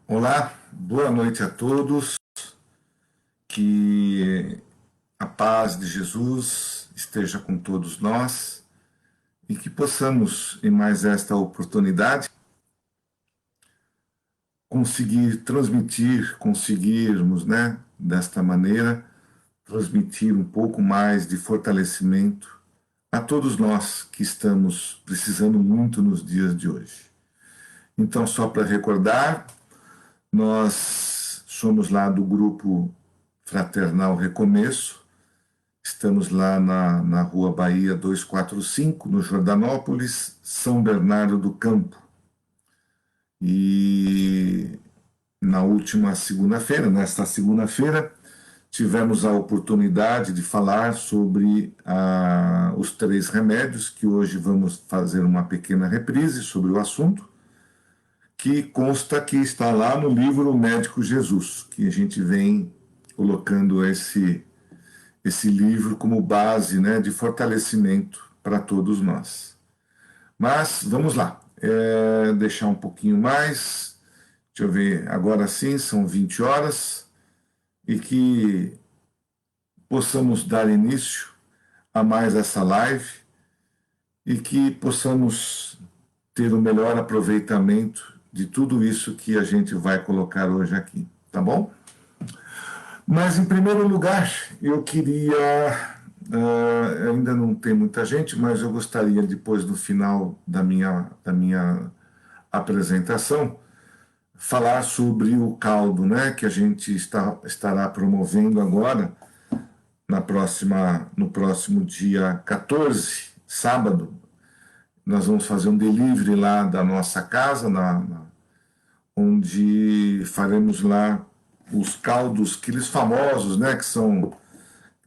Olá, boa noite a todos. Que a paz de Jesus esteja com todos nós e que possamos, em mais esta oportunidade, conseguirmos, né, desta maneira, transmitir um pouco mais de fortalecimento a todos nós que estamos precisando muito nos dias de hoje. Então, só para recordar, nós somos lá do grupo Fraternal Recomeço. Estamos lá na Rua Bahia 245, no Jordanópolis, São Bernardo do Campo. E na última segunda-feira, nesta segunda-feira, tivemos a oportunidade de falar sobre os 3 remédios, que hoje vamos fazer uma pequena reprise sobre o assunto, que consta que está lá no livro Médico Jesus, que a gente vem colocando esse livro como base, né, de fortalecimento para todos nós. Mas vamos lá, deixar um pouquinho mais, deixa eu ver, agora sim, são 20 horas, e que possamos dar início a mais essa live e que possamos ter o melhor aproveitamento de tudo isso que a gente vai colocar hoje aqui, tá bom? Mas, em primeiro lugar, eu queria, ainda não tem muita gente, mas eu gostaria, depois, no final da minha apresentação, falar sobre o caldo, né, que a gente estará promovendo agora, no próximo dia 14, sábado. Nós vamos fazer um delivery lá da nossa casa, onde faremos lá os caldos, aqueles famosos, né, que são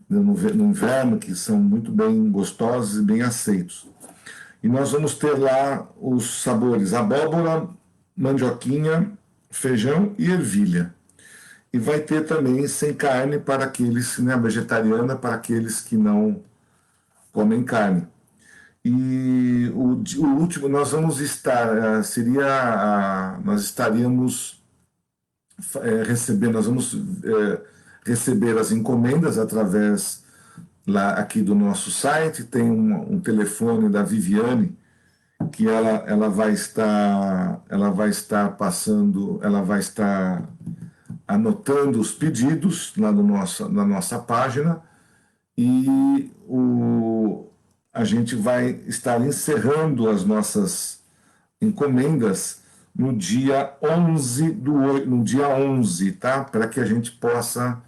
no inverno, que são muito bem gostosos e bem aceitos. E nós vamos ter lá os sabores abóbora, mandioquinha, feijão e ervilha. E vai ter também sem carne para aqueles, né, vegetariana, para aqueles que não comem carne. E o último, nós vamos estar, nós estaríamos recebendo, nós vamos receber as encomendas através lá aqui do nosso site. Tem um telefone da Viviane que ela vai estar anotando os pedidos lá na nossa página, e a gente vai estar encerrando as nossas encomendas no dia 11, tá? Para que a gente possa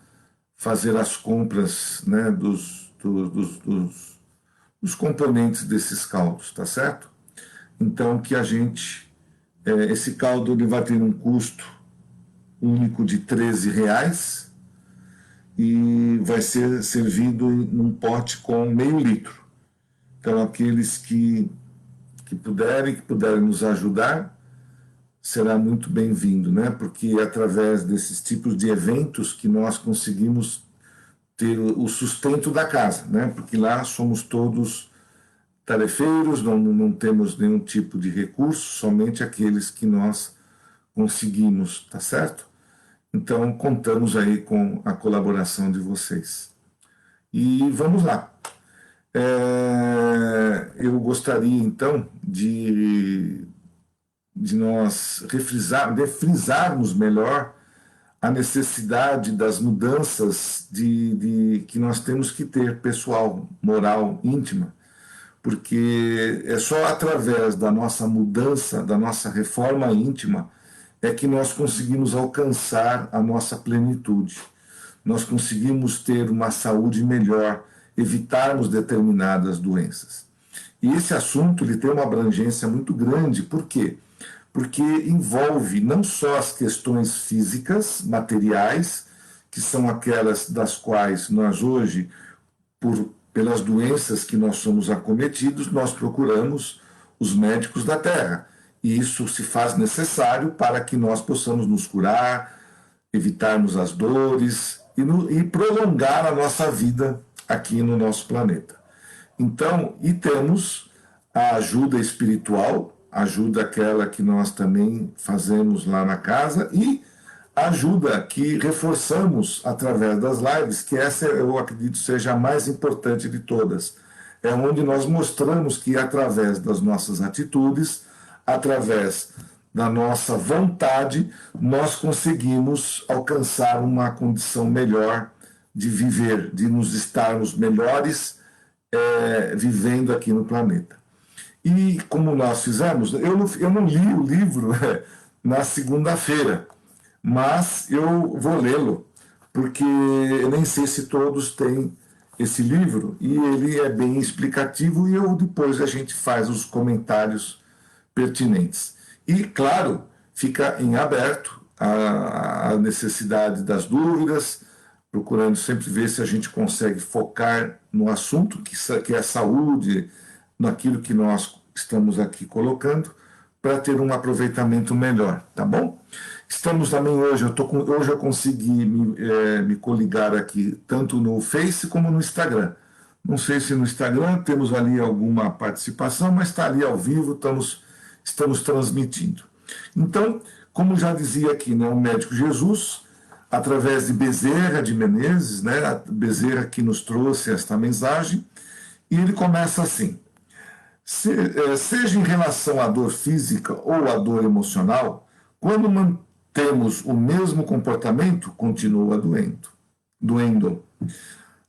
fazer as compras, né, dos componentes desses caldos, tá certo? Então, que esse caldo ele vai ter um custo único de R$13 e vai ser servido num pote com meio litro. Então, aqueles que puderem nos ajudar, será muito bem-vindo, né? Porque é através desses tipos de eventos que nós conseguimos ter o sustento da casa, né? Porque lá somos todos tarefeiros, não temos nenhum tipo de recurso, somente aqueles que nós conseguimos, tá certo? Então, contamos aí com a colaboração de vocês. E vamos lá. Eu gostaria, então, de nós frisarmos melhor a necessidade das mudanças que nós temos que ter, pessoal, moral, íntima, porque é só através da nossa mudança, da nossa reforma íntima, é que nós conseguimos alcançar a nossa plenitude. Nós conseguimos ter uma saúde melhor, evitarmos determinadas doenças. E esse assunto ele tem uma abrangência muito grande. Por quê? Porque envolve não só as questões físicas, materiais, que são aquelas das quais nós hoje, pelas doenças que nós somos acometidos, nós procuramos os médicos da terra. E isso se faz necessário para que nós possamos nos curar, evitarmos as dores e prolongar a nossa vida aqui no nosso planeta. Então, e temos a ajuda espiritual, ajuda aquela que nós também fazemos lá na casa e ajuda que reforçamos através das lives, que essa eu acredito seja a mais importante de todas. É onde nós mostramos que através das nossas atitudes, através da nossa vontade, nós conseguimos alcançar uma condição melhor de viver, de nos estarmos melhores vivendo aqui no planeta. E como nós fizemos, eu não li o livro na segunda-feira, mas eu vou lê-lo, porque eu nem sei se todos têm esse livro, e ele é bem explicativo, e depois a gente faz os comentários pertinentes. E, claro, fica em aberto a necessidade das dúvidas, procurando sempre ver se a gente consegue focar no assunto, que é a saúde, naquilo que nós estamos aqui colocando, para ter um aproveitamento melhor, tá bom? Estamos também hoje, hoje eu consegui me coligar aqui, tanto no Face como no Instagram. Não sei se no Instagram temos ali alguma participação, mas está ali ao vivo, estamos transmitindo. Então, como já dizia aqui, né, o Médico Jesus, através de Bezerra de Menezes, né, a Bezerra que nos trouxe esta mensagem, e ele começa assim: seja em relação à dor física ou à dor emocional, quando mantemos o mesmo comportamento, continua doendo.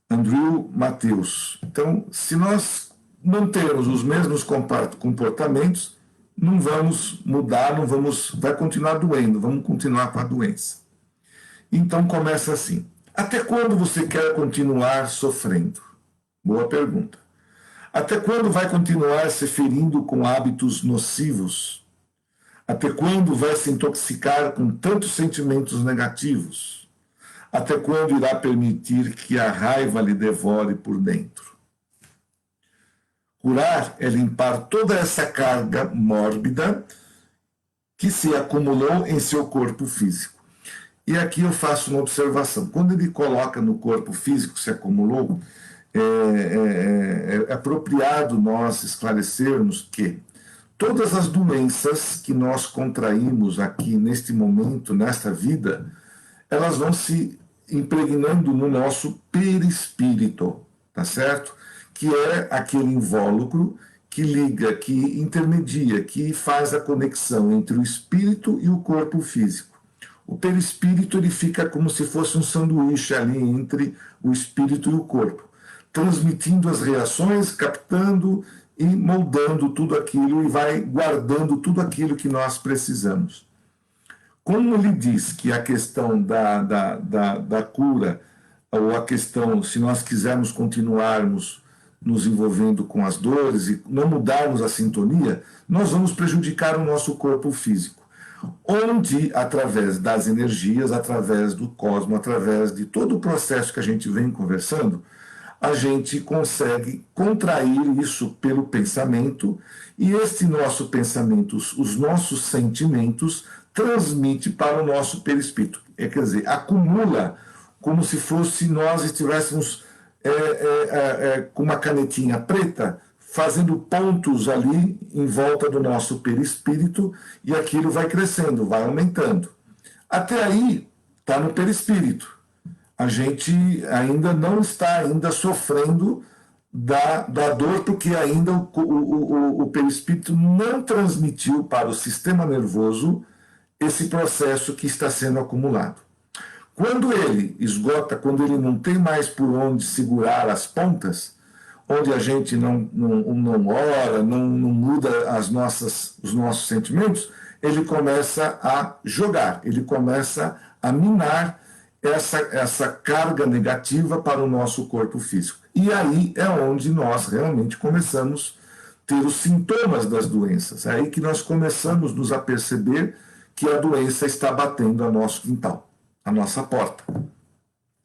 Andrew Mateus. Então, se nós mantermos os mesmos comportamentos, não vamos mudar, vai continuar doendo, vamos continuar com a doença. Então começa assim: até quando você quer continuar sofrendo? Boa pergunta. Até quando vai continuar se ferindo com hábitos nocivos? Até quando vai se intoxicar com tantos sentimentos negativos? Até quando irá permitir que a raiva lhe devore por dentro? Curar é limpar toda essa carga mórbida que se acumulou em seu corpo físico. E aqui eu faço uma observação. Quando ele coloca no corpo físico se acumulou, é apropriado nós esclarecermos que todas as doenças que nós contraímos aqui neste momento, nesta vida, elas vão se impregnando no nosso perispírito, tá certo? Que é aquele invólucro que liga, que intermedia, que faz a conexão entre o espírito e o corpo físico. O perispírito ele fica como se fosse um sanduíche ali entre o espírito e o corpo, transmitindo as reações, captando e moldando tudo aquilo e vai guardando tudo aquilo que nós precisamos. Como ele diz que a questão da cura, ou a questão, se nós quisermos continuarmos nos envolvendo com as dores e não mudarmos a sintonia, nós vamos prejudicar o nosso corpo físico. Onde, através das energias, através do cosmos, através de todo o processo que a gente vem conversando, a gente consegue contrair isso pelo pensamento, e este nosso pensamento, os nossos sentimentos, transmite para o nosso perispírito. Quer dizer, acumula como se fosse nós estivéssemos com uma canetinha preta, fazendo pontos ali em volta do nosso perispírito, e aquilo vai crescendo, vai aumentando. Até aí está no perispírito. A gente ainda não está sofrendo da dor, porque ainda o perispírito não transmitiu para o sistema nervoso esse processo que está sendo acumulado. Quando ele esgota, quando ele não tem mais por onde segurar as pontas, onde a gente não ora, não muda os nossos sentimentos, ele começa a jogar, ele começa a minar essa carga negativa para o nosso corpo físico. E aí é onde nós realmente começamos a ter os sintomas das doenças. É aí que nós começamos nos a perceber que a doença está batendo ao nosso quintal, à nossa porta.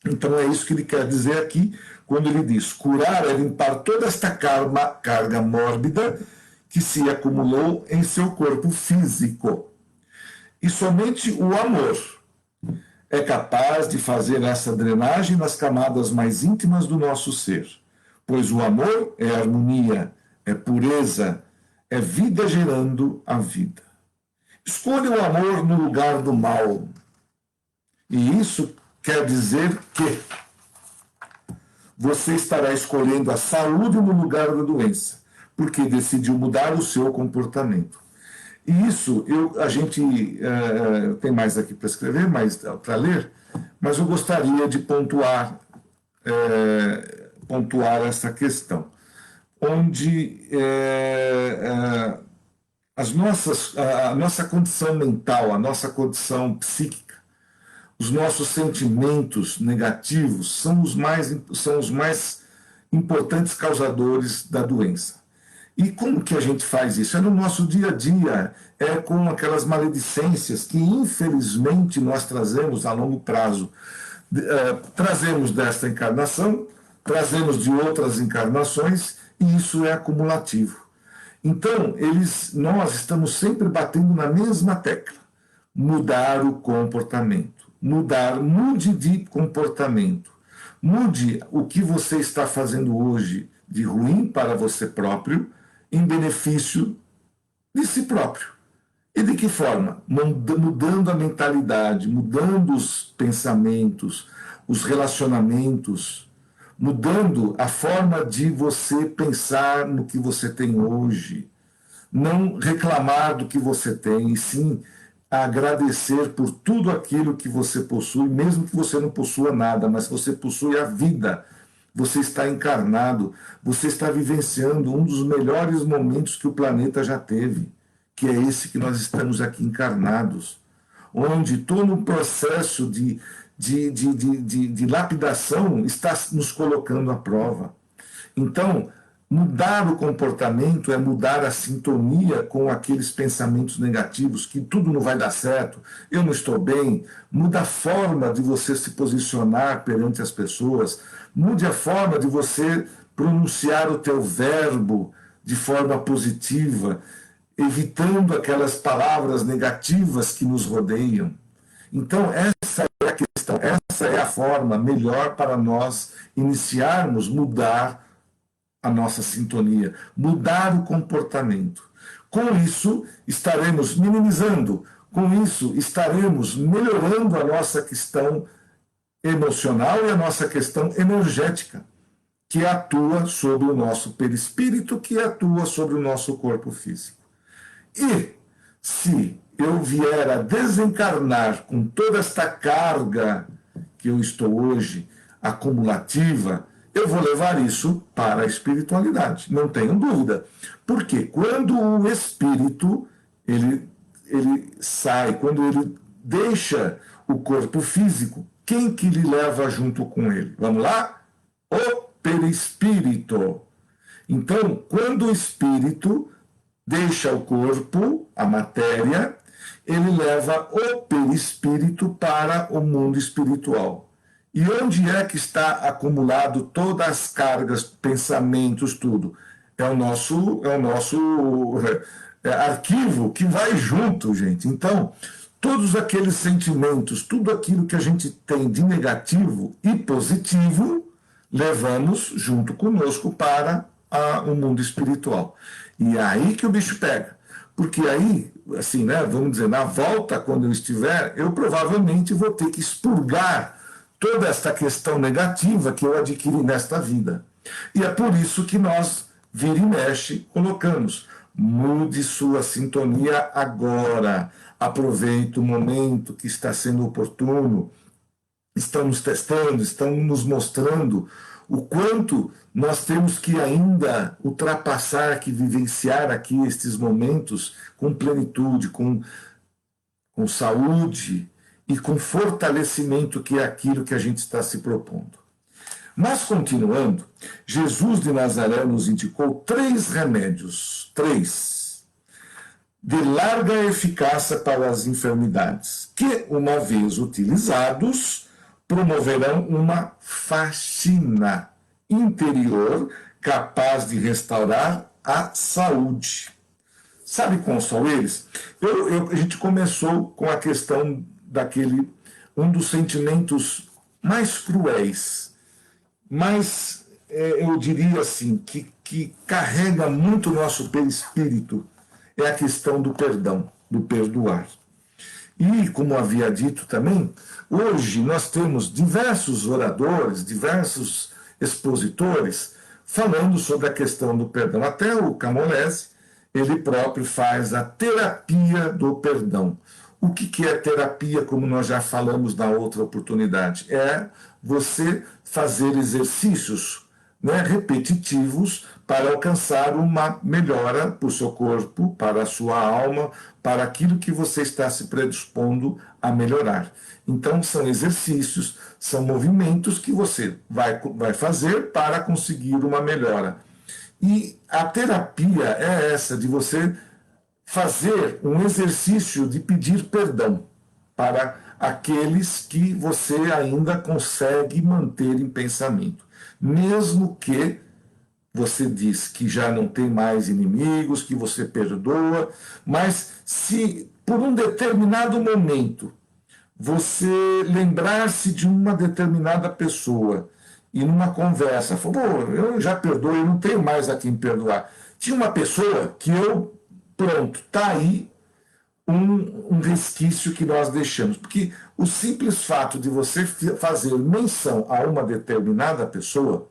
Então é isso que ele quer dizer aqui, quando ele diz: curar é limpar toda esta carga mórbida que se acumulou em seu corpo físico. E somente o amor é capaz de fazer essa drenagem nas camadas mais íntimas do nosso ser, pois o amor é harmonia, é pureza, É vida gerando a vida. Escolha o amor no lugar do mal. E isso quer dizer que você estará escolhendo a saúde no lugar da doença, porque decidiu mudar o seu comportamento. E isso, a gente tem mais aqui para escrever, mais para ler, mas eu gostaria de pontuar essa questão, onde a nossa condição mental, a nossa condição psíquica, os nossos sentimentos negativos são os mais importantes causadores da doença. E como que a gente faz isso? É no nosso dia a dia, é com aquelas maledicências que, infelizmente, nós trazemos a longo prazo. Trazemos desta encarnação, trazemos de outras encarnações, e isso é acumulativo. Então, nós estamos sempre batendo na mesma tecla: mudar o comportamento. Mude de comportamento. Mude o que você está fazendo hoje de ruim para você próprio, em benefício de si próprio. E de que forma? Mudando a mentalidade, mudando os pensamentos, os relacionamentos, mudando a forma de você pensar no que você tem hoje. Não reclamar do que você tem, e sim agradecer por tudo aquilo que você possui, mesmo que você não possua nada, mas você possui a vida. Você está encarnado, você está vivenciando um dos melhores momentos que o planeta já teve, que é esse que nós estamos aqui encarnados, onde todo o processo de lapidação está nos colocando à prova. Então, mudar o comportamento é mudar a sintonia com aqueles pensamentos negativos, que tudo não vai dar certo, eu não estou bem. Muda a forma de você se posicionar perante as pessoas, mude a forma de você pronunciar o teu verbo de forma positiva, evitando aquelas palavras negativas que nos rodeiam. Então, essa é a questão, essa é a forma melhor para nós iniciarmos mudar a nossa sintonia, mudar o comportamento. Com isso, estaremos minimizando, com isso, estaremos melhorando a nossa questão emocional e a nossa questão energética, que atua sobre o nosso perispírito, que atua sobre o nosso corpo físico. E se eu vier a desencarnar com toda esta carga que eu estou hoje, acumulativa, eu vou levar isso para a espiritualidade, não tenho dúvida. Porque quando o espírito ele sai, quando ele deixa o corpo físico, quem que lhe leva junto com ele? Vamos lá? O perispírito. Então, quando o espírito deixa o corpo, a matéria, ele leva o perispírito para o mundo espiritual. E onde é que está acumulado todas as cargas, pensamentos, tudo? É o nosso arquivo que vai junto, gente. Então, todos aqueles sentimentos, tudo aquilo que a gente tem de negativo e positivo, levamos junto conosco para o mundo espiritual. E é aí que o bicho pega. Porque aí, assim, né, vamos dizer, na volta, quando eu estiver, eu provavelmente vou ter que expurgar toda esta questão negativa que eu adquiri nesta vida. E é por isso que nós, vira e mexe, colocamos: mude sua sintonia agora, aproveite o momento que está sendo oportuno, estamos testando, estão nos mostrando o quanto nós temos que ainda ultrapassar, que vivenciar aqui estes momentos com plenitude, com saúde, e com fortalecimento, que é aquilo que a gente está se propondo. Mas, continuando, Jesus de Nazaré nos indicou 3 remédios, 3, de larga eficácia para as enfermidades, que, uma vez utilizados, promoverão uma faxina interior capaz de restaurar a saúde. Sabe quais são eles? A gente começou com a questão um dos sentimentos mais cruéis, mas eu diria assim, que que carrega muito o nosso perispírito é a questão do perdão, do perdoar. E, como havia dito também, hoje nós temos diversos oradores, diversos expositores falando sobre a questão do perdão. Até o Camolese, ele próprio faz a terapia do perdão. O que é terapia, como nós já falamos na outra oportunidade? É você fazer exercícios, né, repetitivos para alcançar uma melhora para o seu corpo, para a sua alma, para aquilo que você está se predispondo a melhorar. Então, são exercícios, são movimentos que você vai fazer para conseguir uma melhora. E a terapia é essa, de você fazer um exercício de pedir perdão para aqueles que você ainda consegue manter em pensamento. Mesmo que você diz que já não tem mais inimigos, que você perdoa, mas se por um determinado momento você lembrar-se de uma determinada pessoa e numa conversa, falou, eu já perdoei, eu não tenho mais a quem perdoar. Tinha uma pessoa que pronto, está aí um resquício que nós deixamos. Porque o simples fato de você fazer menção a uma determinada pessoa,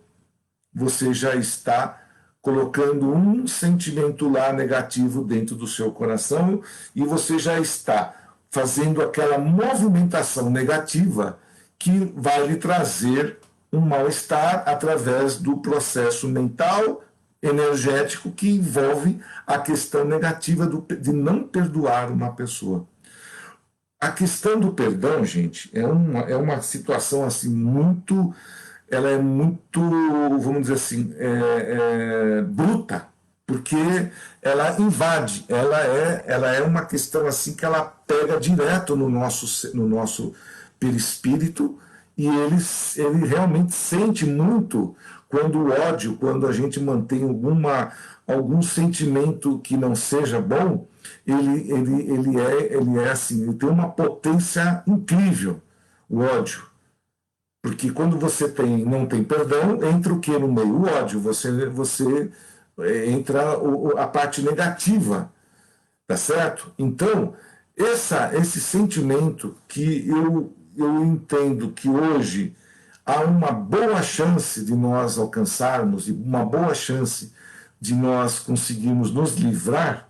você já está colocando um sentimento lá negativo dentro do seu coração e você já está fazendo aquela movimentação negativa que vai lhe trazer um mal-estar através do processo mental, energético, que envolve a questão negativa de não perdoar uma pessoa. A questão do perdão, gente, é uma situação assim muito, ela é muito, vamos dizer assim, bruta, porque ela invade, ela é uma questão assim que ela pega direto no nosso perispírito e ele realmente sente muito quando o ódio, quando a gente mantém algum sentimento que não seja bom, ele é assim, ele tem uma potência incrível, o ódio. Porque quando você não tem perdão, entra o que no meio? O ódio. Você entra a parte negativa, tá certo? Então, esse sentimento que eu entendo que hoje há uma boa chance de nós alcançarmos, e uma boa chance de nós conseguirmos nos livrar,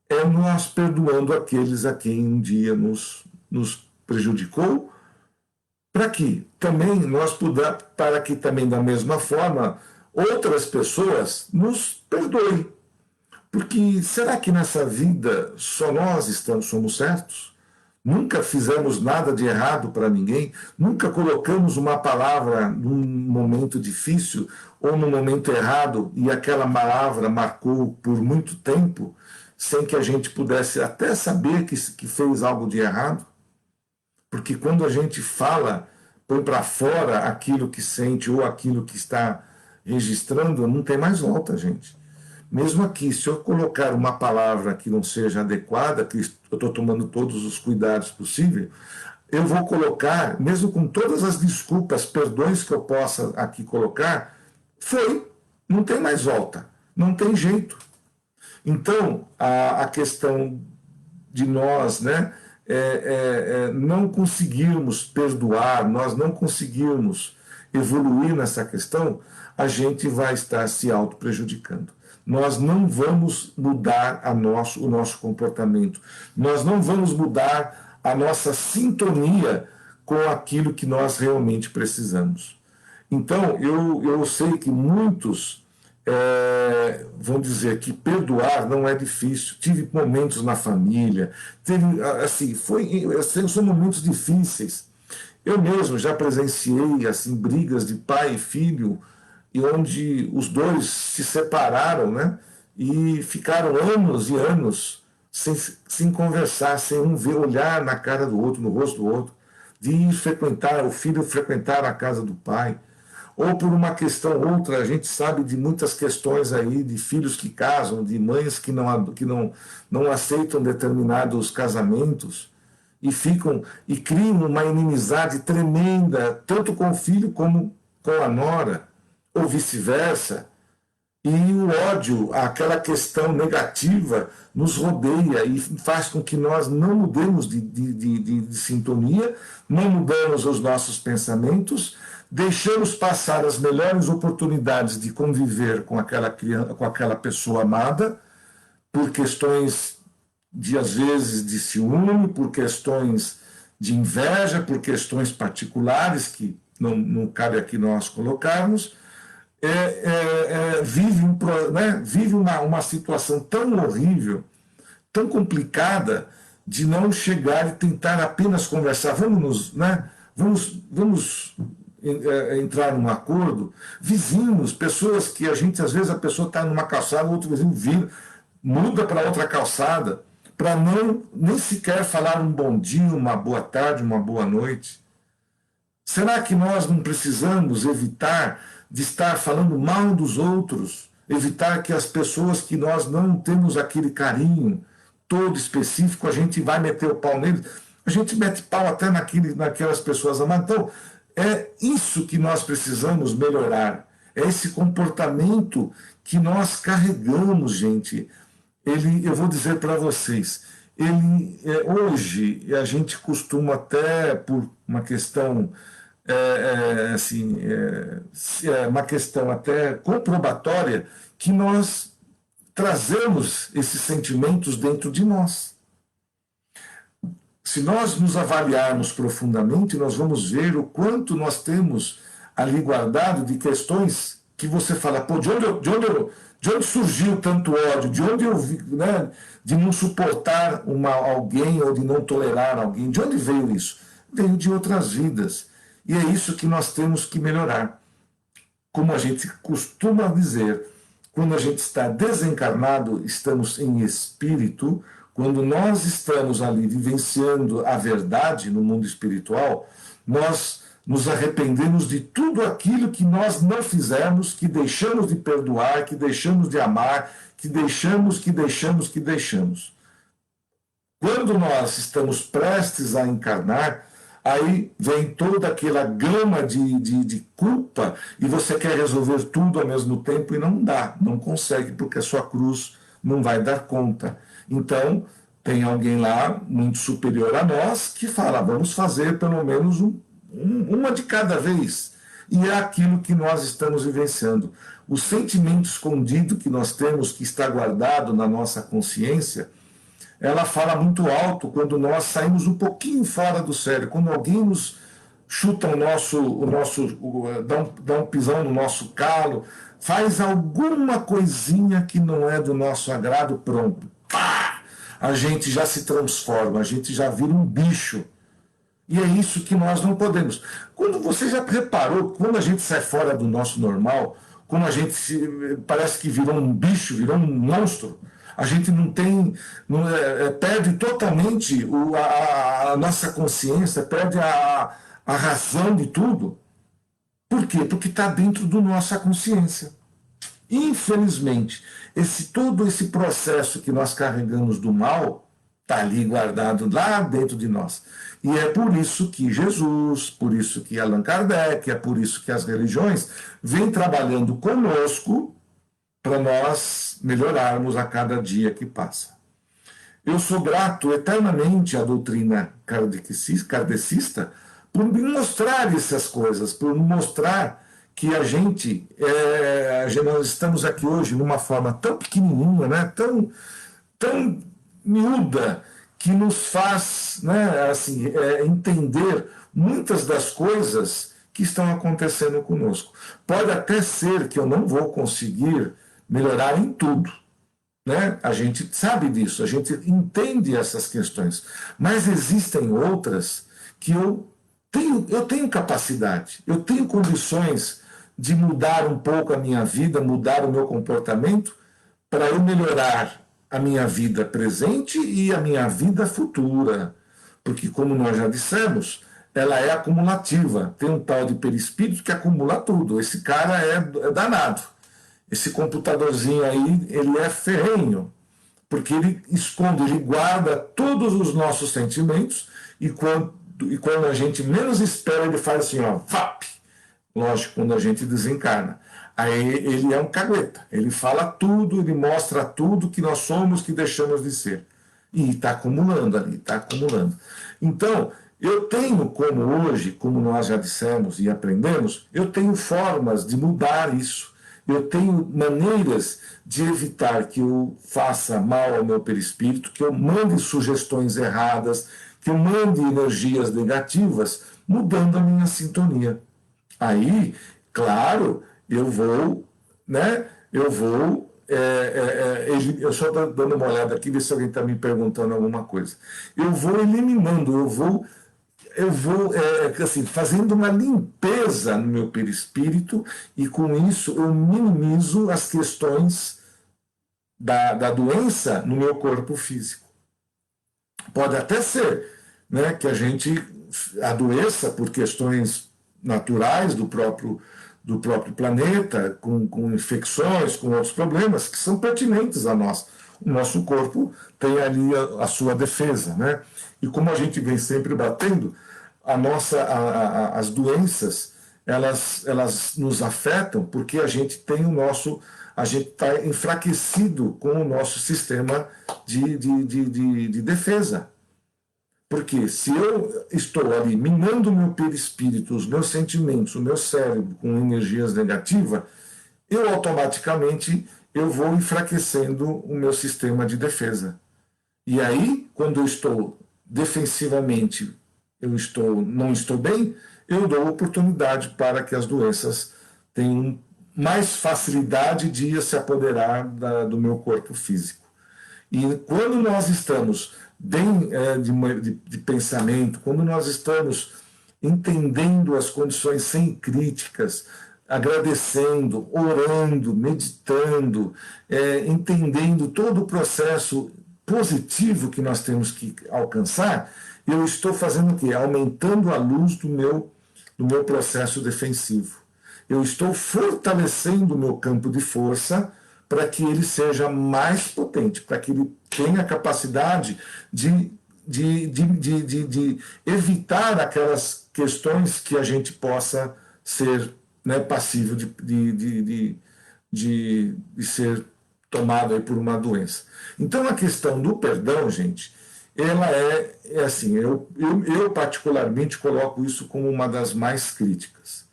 é nós perdoando aqueles a quem um dia nos prejudicou, para que também para que também da mesma forma outras pessoas nos perdoem. Porque será que nessa vida só nós somos certos? Nunca fizemos nada de errado para ninguém, nunca colocamos uma palavra num momento difícil ou num momento errado e aquela palavra marcou por muito tempo, sem que a gente pudesse até saber que fez algo de errado. Porque quando a gente fala, põe para fora aquilo que sente ou aquilo que está registrando, não tem mais volta, gente. Mesmo aqui, se eu colocar uma palavra que não seja adequada, que eu estou tomando todos os cuidados possíveis, eu vou colocar, mesmo com todas as desculpas, perdões que eu possa aqui colocar, não tem mais volta, não tem jeito. Então, a questão de nós, né, não conseguirmos perdoar, nós não conseguirmos evoluir nessa questão, a gente vai estar se auto-prejudicando. Nós não vamos mudar o nosso comportamento, nós não vamos mudar a nossa sintonia com aquilo que nós realmente precisamos. Então, eu sei que muitos vão dizer que perdoar não é difícil. Tive momentos na família, são momentos difíceis. Eu mesmo já presenciei assim brigas de pai e filho, e onde os dois se separaram, né? E ficaram anos e anos sem conversar, sem olhar na cara do outro, no rosto do outro, de ir frequentar, o filho frequentar a casa do pai. Ou por uma questão ou outra, a gente sabe de muitas questões aí, de filhos que casam, de mães que não aceitam determinados casamentos e criam uma inimizade tremenda, tanto com o filho como com a nora, ou vice-versa. E o ódio, aquela questão negativa, nos rodeia e faz com que nós não mudemos de sintonia, não mudamos os nossos pensamentos, deixamos passar as melhores oportunidades de conviver com aquela criança, com aquela pessoa amada, por questões de, às vezes, de ciúme, por questões de inveja, por questões particulares que não cabe aqui nós colocarmos. Vive uma situação tão horrível, tão complicada, de não chegar e tentar apenas conversar. Vamos entrar num acordo. Vizinhos, pessoas que às vezes a pessoa está numa calçada, o outro vizinho vira, muda para outra calçada, para não nem sequer falar um bom dia, uma boa tarde, uma boa noite. Será que nós não precisamos evitar de estar falando mal dos outros, evitar que as pessoas que nós não temos aquele carinho todo específico, a gente vai meter o pau neles? A gente mete pau até naquelas pessoas amadas. Então, é isso que nós precisamos melhorar. É esse comportamento que nós carregamos, gente. Eu vou dizer para vocês, hoje a gente costuma até, por uma questão uma questão até comprobatória, que nós trazemos esses sentimentos dentro de nós. Se nós nos avaliarmos profundamente, nós vamos ver o quanto nós temos ali guardado de questões que você fala, pô, de onde surgiu tanto ódio? De onde eu vi, né, de não suportar alguém ou de não tolerar alguém? De onde veio isso? Veio de outras vidas. E é isso que nós temos que melhorar. Como a gente costuma dizer, quando a gente está desencarnado, estamos em espírito. Quando nós estamos ali vivenciando a verdade no mundo espiritual, nós nos arrependemos de tudo aquilo que nós não fizemos, que deixamos de perdoar, que deixamos de amar, que deixamos. Quando nós estamos prestes a encarnar, aí vem toda aquela gama de culpa e você quer resolver tudo ao mesmo tempo e não dá, não consegue, porque a sua cruz não vai dar conta. Então, tem alguém lá muito superior a nós que fala, vamos fazer pelo menos uma de cada vez. E é aquilo que nós estamos vivenciando. O sentimento escondido que nós temos, que está guardado na nossa consciência, ela fala muito alto quando nós saímos um pouquinho fora do sério, quando alguém nos chuta dá um pisão no nosso calo, faz alguma coisinha que não é do nosso agrado, pronto, pá! A gente já se transforma, a gente já vira um bicho. E é isso que nós não podemos. Quando você já reparou, quando a gente sai fora do nosso normal, quando a gente parece que virou um bicho, virou um monstro, a gente perde totalmente a nossa consciência, perde a razão de tudo. Por quê? Porque está dentro da nossa consciência. Infelizmente, todo esse processo que nós carregamos do mal está ali guardado lá dentro de nós. E é por isso que Jesus, por isso que Allan Kardec, é por isso que as religiões vêm trabalhando conosco para nós melhorarmos a cada dia que passa. Eu sou grato eternamente à doutrina kardecista por me mostrar essas coisas, por me mostrar que nós estamos aqui hoje numa forma tão pequenininha, né, tão miúda, que nos faz, né, entender muitas das coisas que estão acontecendo conosco. Pode até ser que eu não vou conseguir melhorar em tudo, né? A gente sabe disso, a gente entende essas questões, mas existem outras que eu tenho capacidade, eu tenho condições de mudar um pouco a minha vida, mudar o meu comportamento, para eu melhorar a minha vida presente e a minha vida futura. Porque, como nós já dissemos, ela é acumulativa. Tem um tal de perispírito que acumula tudo. Esse cara é danado. Esse computadorzinho aí, ele é ferrenho, porque ele esconde, ele guarda todos os nossos sentimentos e quando a gente menos espera, ele faz assim, ó, vap! Lógico, quando a gente desencarna. Aí ele é um cagueta, ele fala tudo, ele mostra tudo que nós somos, que deixamos de ser. E está acumulando ali, está acumulando. Então, eu tenho como hoje, como nós já dissemos e aprendemos, eu tenho formas de mudar isso. Eu tenho maneiras de evitar que eu faça mal ao meu perispírito, que eu mande sugestões erradas, que eu mande energias negativas, mudando a minha sintonia. Aí, claro, eu vou, né? Eu vou. Eu só estou dando uma olhada aqui, ver se alguém está me perguntando alguma coisa. Eu vou eliminando, assim, fazendo uma limpeza no meu perispírito, e com isso eu minimizo as questões da doença no meu corpo físico. Pode até ser, né, que a gente adoeça por questões naturais do próprio planeta, com infecções, com outros problemas que são pertinentes a nós. O nosso corpo tem ali a sua defesa, né? E como a gente vem sempre batendo, as doenças, elas nos afetam porque a gente está enfraquecido com o nosso sistema de defesa. Porque se eu estou ali minando o meu perispírito, os meus sentimentos, o meu cérebro com energias negativas, eu automaticamente eu vou enfraquecendo o meu sistema de defesa. E aí, quando eu estou defensivamente, não estou bem, eu dou oportunidade para que as doenças tenham mais facilidade de se apoderar do meu corpo físico. E quando nós estamos bem de pensamento, quando nós estamos entendendo as condições sem críticas, agradecendo, orando, meditando, entendendo todo o processo positivo que nós temos que alcançar, eu estou fazendo o quê? Aumentando a luz do meu processo defensivo. Eu estou fortalecendo o meu campo de força para que ele seja mais potente, para que ele tenha a capacidade de evitar aquelas questões que a gente possa ser, né, passível de ser tomado aí por uma doença. Então, a questão do perdão, gente, ela é assim, eu particularmente coloco isso como uma das mais críticas,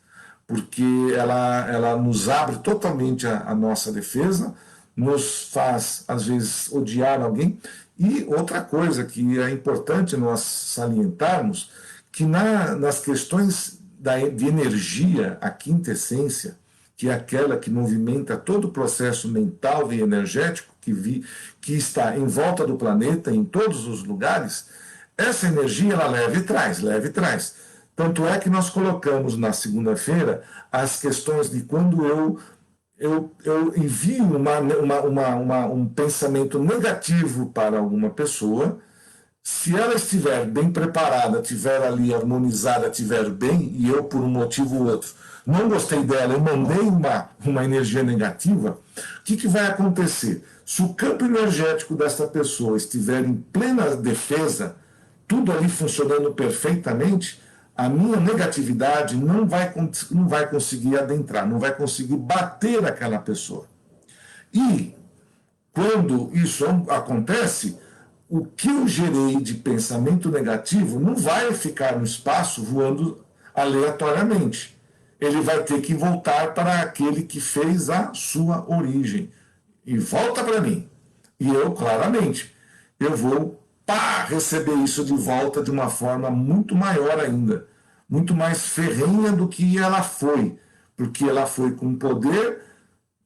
porque ela nos abre totalmente a nossa defesa, nos faz, às vezes, odiar alguém. E outra coisa que é importante nós salientarmos, que nas questões de energia, a quinta essência, que é aquela que movimenta todo o processo mental e energético que está em volta do planeta, em todos os lugares, essa energia ela leva e traz, leva e traz. Tanto é que nós colocamos na segunda-feira as questões de quando eu envio um pensamento negativo para alguma pessoa, se ela estiver bem preparada, estiver ali harmonizada, estiver bem, e eu, por um motivo ou outro, não gostei dela, eu mandei uma energia negativa, o que vai acontecer? Se o campo energético dessa pessoa estiver em plena defesa, tudo ali funcionando perfeitamente, a minha negatividade não vai conseguir adentrar, não vai conseguir bater naquela pessoa. E quando isso acontece, o que eu gerei de pensamento negativo não vai ficar no espaço voando aleatoriamente. Ele vai ter que voltar para aquele que fez a sua origem. E volta para mim. E eu, claramente, eu vou receber isso de volta de uma forma muito maior ainda, muito mais ferrenha do que ela foi, porque ela foi com poder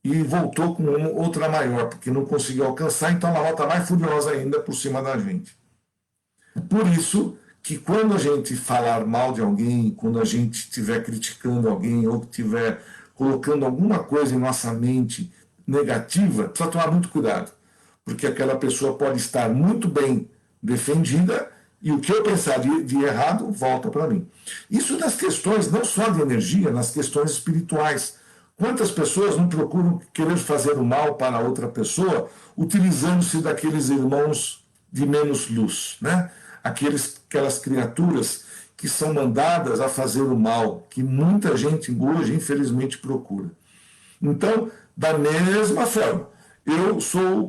e voltou com outra maior, porque não conseguiu alcançar, então ela volta mais furiosa ainda por cima da gente. Por isso que quando a gente falar mal de alguém, quando a gente estiver criticando alguém ou estiver colocando alguma coisa em nossa mente negativa, precisa tomar muito cuidado, porque aquela pessoa pode estar muito bem defendida e o que eu pensar de errado volta para mim. Isso nas questões não só de energia, nas questões espirituais. Quantas pessoas não procuram querer fazer o mal para outra pessoa utilizando-se daqueles irmãos de menos luz, né? Aquelas criaturas que são mandadas a fazer o mal, que muita gente hoje, infelizmente, procura. Então, da mesma forma, eu sou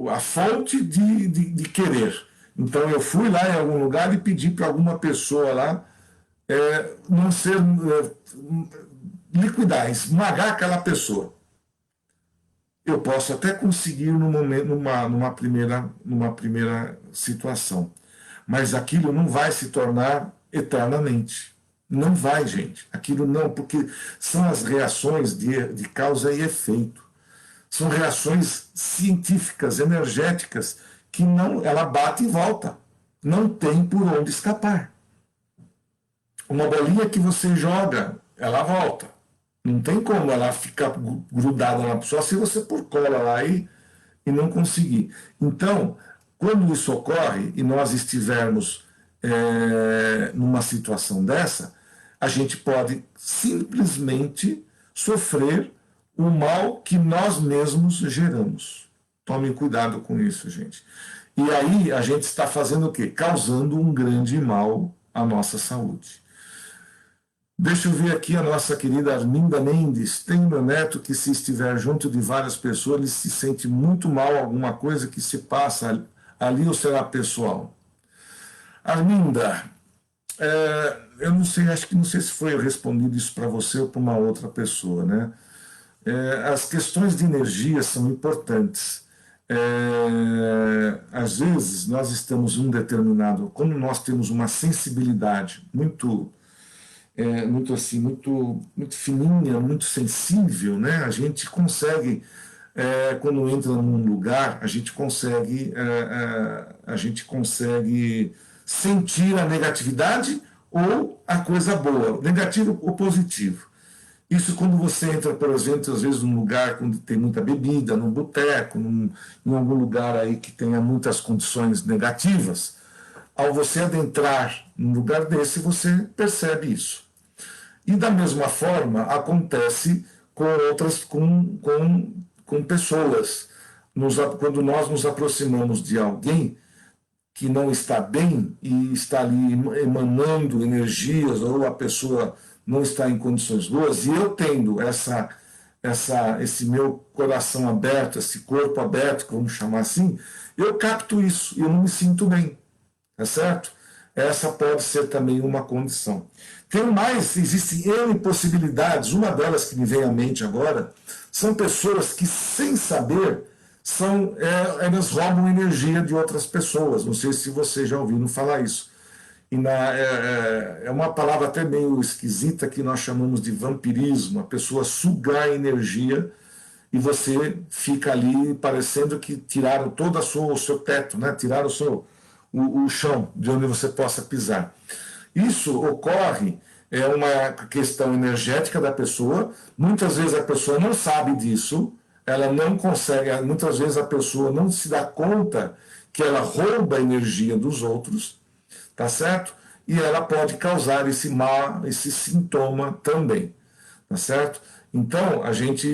a fonte de querer. Então, eu fui lá em algum lugar e pedi para alguma pessoa lá não ser, liquidar, esmagar aquela pessoa. Eu posso até conseguir no momento, numa primeira situação, mas aquilo não vai se tornar eternamente. Não vai, gente. Aquilo não, porque são as reações de causa e efeito. São reações científicas, energéticas, que não, ela bate e volta. Não tem por onde escapar. Uma bolinha que você joga, ela volta. Não tem como ela ficar grudada na pessoa se você pôr cola lá e não conseguir. Então, quando isso ocorre e nós estivermos numa situação dessa, a gente pode simplesmente sofrer o mal que nós mesmos geramos. Tomem cuidado com isso, gente. E aí a gente está fazendo o quê? Causando um grande mal à nossa saúde. Deixa eu ver aqui a nossa querida Arminda Mendes. Tem meu neto que, se estiver junto de várias pessoas, ele se sente muito mal, alguma coisa que se passa ali, ou será pessoal? Arminda, eu não sei, acho que não sei se foi respondido isso para você ou para uma outra pessoa, né? As questões de energia são importantes. Às vezes nós estamos em um determinado, quando nós temos uma sensibilidade muito assim, muito fininha, muito sensível, né? A gente consegue, quando entra num lugar, a gente consegue sentir a negatividade ou a coisa boa, negativo ou positivo. Isso quando você entra, por exemplo, às vezes num lugar onde tem muita bebida, num boteco, em algum lugar aí que tenha muitas condições negativas. Ao você adentrar num lugar desse, você percebe isso. E da mesma forma acontece com outras, com pessoas. Quando nós nos aproximamos de alguém que não está bem e está ali emanando energias, ou a pessoa não está em condições boas, e eu tendo esse meu coração aberto, esse corpo aberto, vamos chamar assim, eu capto isso e eu não me sinto bem. Tá certo? Essa pode ser também uma condição. Existem N possibilidades. Uma delas que me vem à mente agora são pessoas que, sem saber, elas roubam energia de outras pessoas. Não sei se vocês já ouviram falar isso. É uma palavra até meio esquisita que nós chamamos de vampirismo. A pessoa sugar energia e você fica ali parecendo que tiraram todo o seu teto, né? Tiraram o chão de onde você possa pisar. Isso ocorre, é uma questão energética da pessoa. Muitas vezes a pessoa não sabe disso, ela não consegue, muitas vezes a pessoa não se dá conta que ela rouba a energia dos outros, tá certo? E ela pode causar esse mal, esse sintoma também, tá certo? Então a gente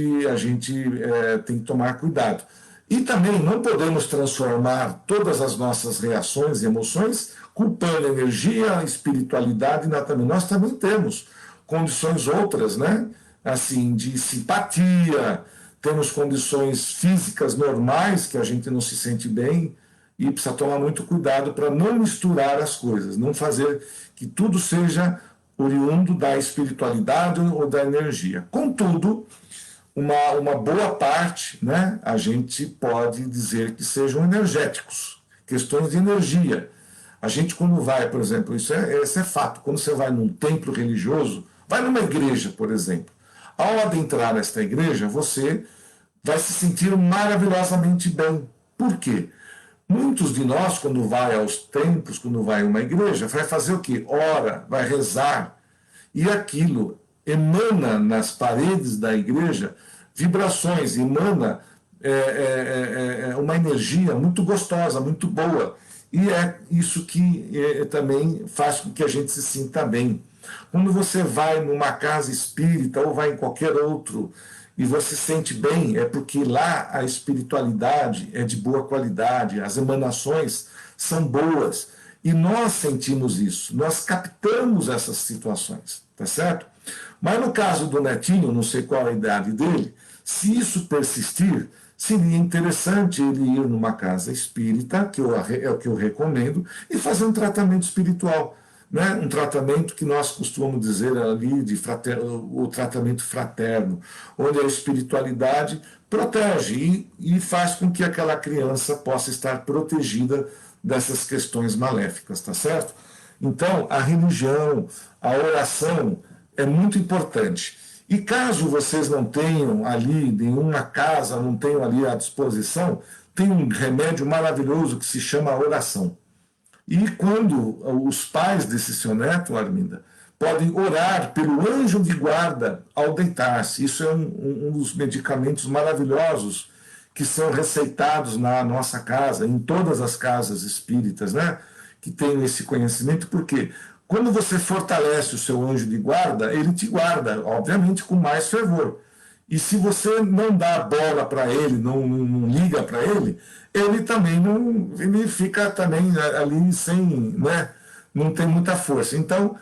tem que tomar cuidado. E também não podemos transformar todas as nossas reações e emoções culpando a energia, a espiritualidade, nós também temos condições outras, né? Assim, de simpatia, temos condições físicas normais que a gente não se sente bem e precisa tomar muito cuidado para não misturar as coisas, não fazer que tudo seja oriundo da espiritualidade ou da energia. Contudo, uma boa parte, né, a gente pode dizer que sejam energéticos, questões de energia. A gente, quando vai, por exemplo, isso é fato, quando você vai num templo religioso, vai numa igreja, por exemplo, ao adentrar nesta igreja, você vai se sentir maravilhosamente bem. Por quê? Muitos de nós, quando vai aos templos, quando vai a uma igreja, vai fazer o quê? Ora, vai rezar, e aquilo emana nas paredes da igreja vibrações, emana uma energia muito gostosa, muito boa. E é isso que também faz com que a gente se sinta bem. Quando você vai numa casa espírita ou vai em qualquer outro e você se sente bem, é porque lá a espiritualidade é de boa qualidade, as emanações são boas. E nós sentimos isso, nós captamos essas situações, tá certo? Mas no caso do netinho, não sei qual a idade dele, se isso persistir, seria interessante ele ir numa casa espírita, é o que eu recomendo, e fazer um tratamento espiritual. Né? Um tratamento que nós costumamos dizer ali de o tratamento fraterno, onde a espiritualidade protege e faz com que aquela criança possa estar protegida dessas questões maléficas, tá certo? Então, a religião, a oração é muito importante. E caso vocês não tenham ali nenhuma casa, não tenham ali à disposição, tem um remédio maravilhoso que se chama oração. E quando os pais desse seu neto, Arminda, podem orar pelo anjo de guarda ao deitar-se. Isso é um dos medicamentos maravilhosos que são receitados na nossa casa, em todas as casas espíritas, né? Que têm esse conhecimento, porque quando você fortalece o seu anjo de guarda, ele te guarda, obviamente, com mais fervor. E se você não dá bola para ele, não liga para ele, ele também não, ele fica também ali sem, né, não tem muita força. Então,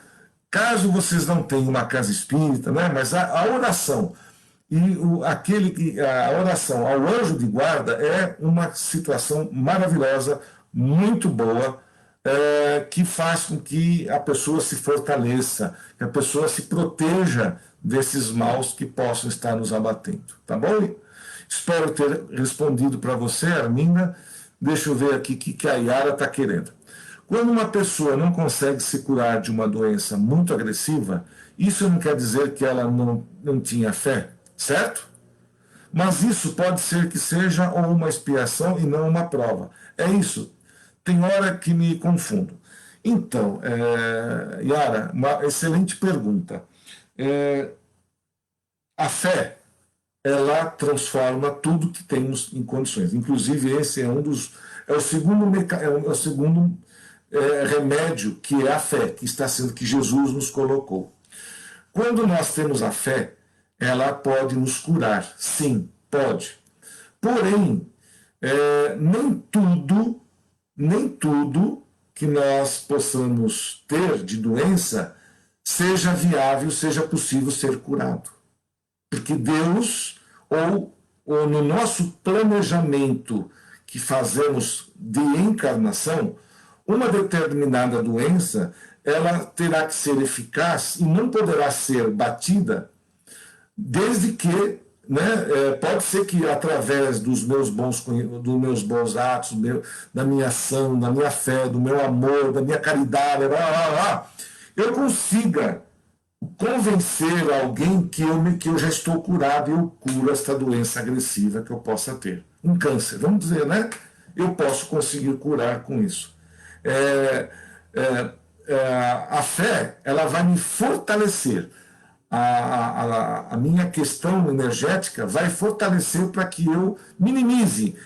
caso vocês não tenham uma casa espírita, né, mas a oração e a oração ao anjo de guarda é uma situação maravilhosa, muito boa, que faz com que a pessoa se fortaleça, que a pessoa se proteja desses maus que possam estar nos abatendo. Tá bom? Espero ter respondido para você, Arminda. Deixa eu ver aqui o que a Yara está querendo. Quando uma pessoa não consegue se curar de uma doença muito agressiva, isso não quer dizer que ela não tinha fé, certo? Mas isso pode ser que seja uma expiação e não uma prova. É isso. Tem hora que me confundo. Então, Yara, uma excelente pergunta. A fé, ela transforma tudo que temos em condições. Inclusive, esse é o segundo remédio, que é a fé, que Jesus nos colocou. Quando nós temos a fé, ela pode nos curar. Sim, pode. Porém, nem tudo que nós possamos ter de doença seja viável, seja possível ser curado. Porque Deus, ou no nosso planejamento que fazemos de encarnação, uma determinada doença, ela terá que ser eficaz e não poderá ser batida, desde que, né, pode ser que através dos meus bons atos, da minha ação, da minha fé, do meu amor, da minha caridade, eu consiga convencer alguém que eu já estou curado e eu curo esta doença agressiva que eu possa ter. Um câncer, vamos dizer, né? Eu posso conseguir curar com isso. A fé, ela vai me fortalecer. A minha questão energética vai fortalecer para que eu minimize,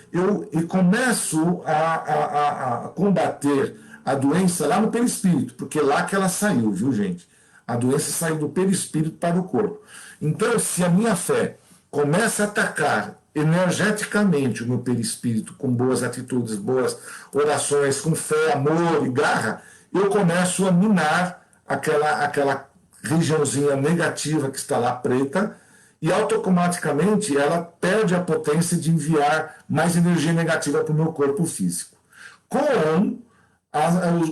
e começo a combater a doença lá no perispírito, porque é lá que ela saiu, viu, gente? A doença saiu do perispírito para o corpo. Então, se a minha fé começa a atacar energeticamente o meu perispírito com boas atitudes, boas orações, com fé, amor e garra, eu começo a minar aquela regiãozinha negativa que está lá preta, e automaticamente ela perde a potência de enviar mais energia negativa para o meu corpo físico. Com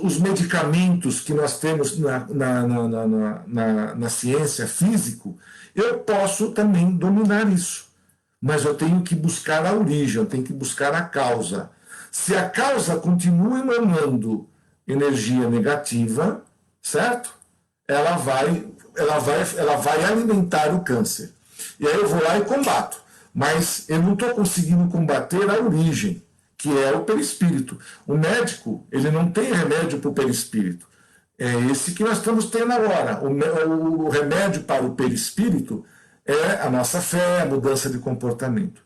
os medicamentos que nós temos na ciência físico, eu posso também dominar isso. Mas eu tenho que buscar a origem, eu tenho que buscar a causa. Se a causa continua emanando energia negativa, certo? Ela vai alimentar o câncer. E aí eu vou lá e combato. Mas eu não estou conseguindo combater a origem, que é o perispírito. O médico, ele não tem remédio para o perispírito. É esse que nós estamos tendo agora. O remédio para o perispírito é a nossa fé, a mudança de comportamento.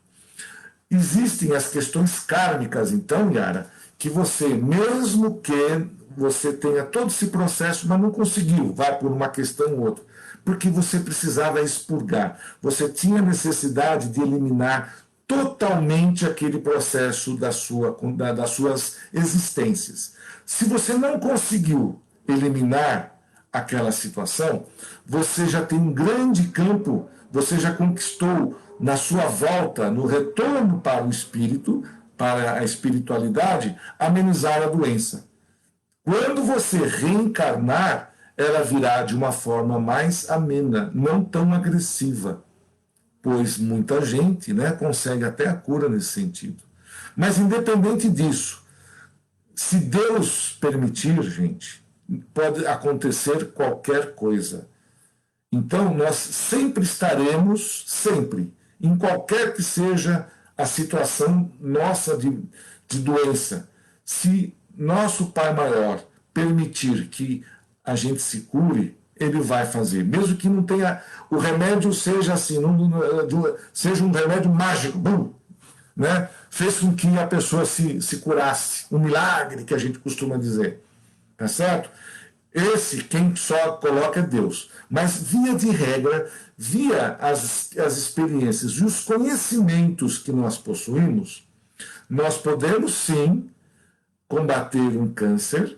Existem as questões kármicas, então, Yara, que você, mesmo que você tenha todo esse processo, mas não conseguiu, vai por uma questão ou outra, porque você precisava expurgar, você tinha necessidade de eliminar totalmente aquele processo das suas existências. Se você não conseguiu eliminar aquela situação, você já tem um grande campo, você já conquistou na sua volta, no retorno para o espírito, para a espiritualidade, amenizar a doença. Quando você reencarnar, ela virá de uma forma mais amena, não tão agressiva, pois muita gente, né, consegue até a cura nesse sentido. Mas independente disso, se Deus permitir, gente, pode acontecer qualquer coisa. Então, nós sempre estaremos, sempre, em qualquer que seja a situação nossa de doença, se nosso Pai Maior permitir que a gente se cure, ele vai fazer. Mesmo que não tenha, o remédio seja assim, seja um remédio mágico, bum, né? Fez com que a pessoa se curasse, um milagre que a gente costuma dizer, tá certo? Esse, quem só coloca é Deus. Mas, via de regra, via as experiências e os conhecimentos que nós possuímos, nós podemos sim combater um câncer,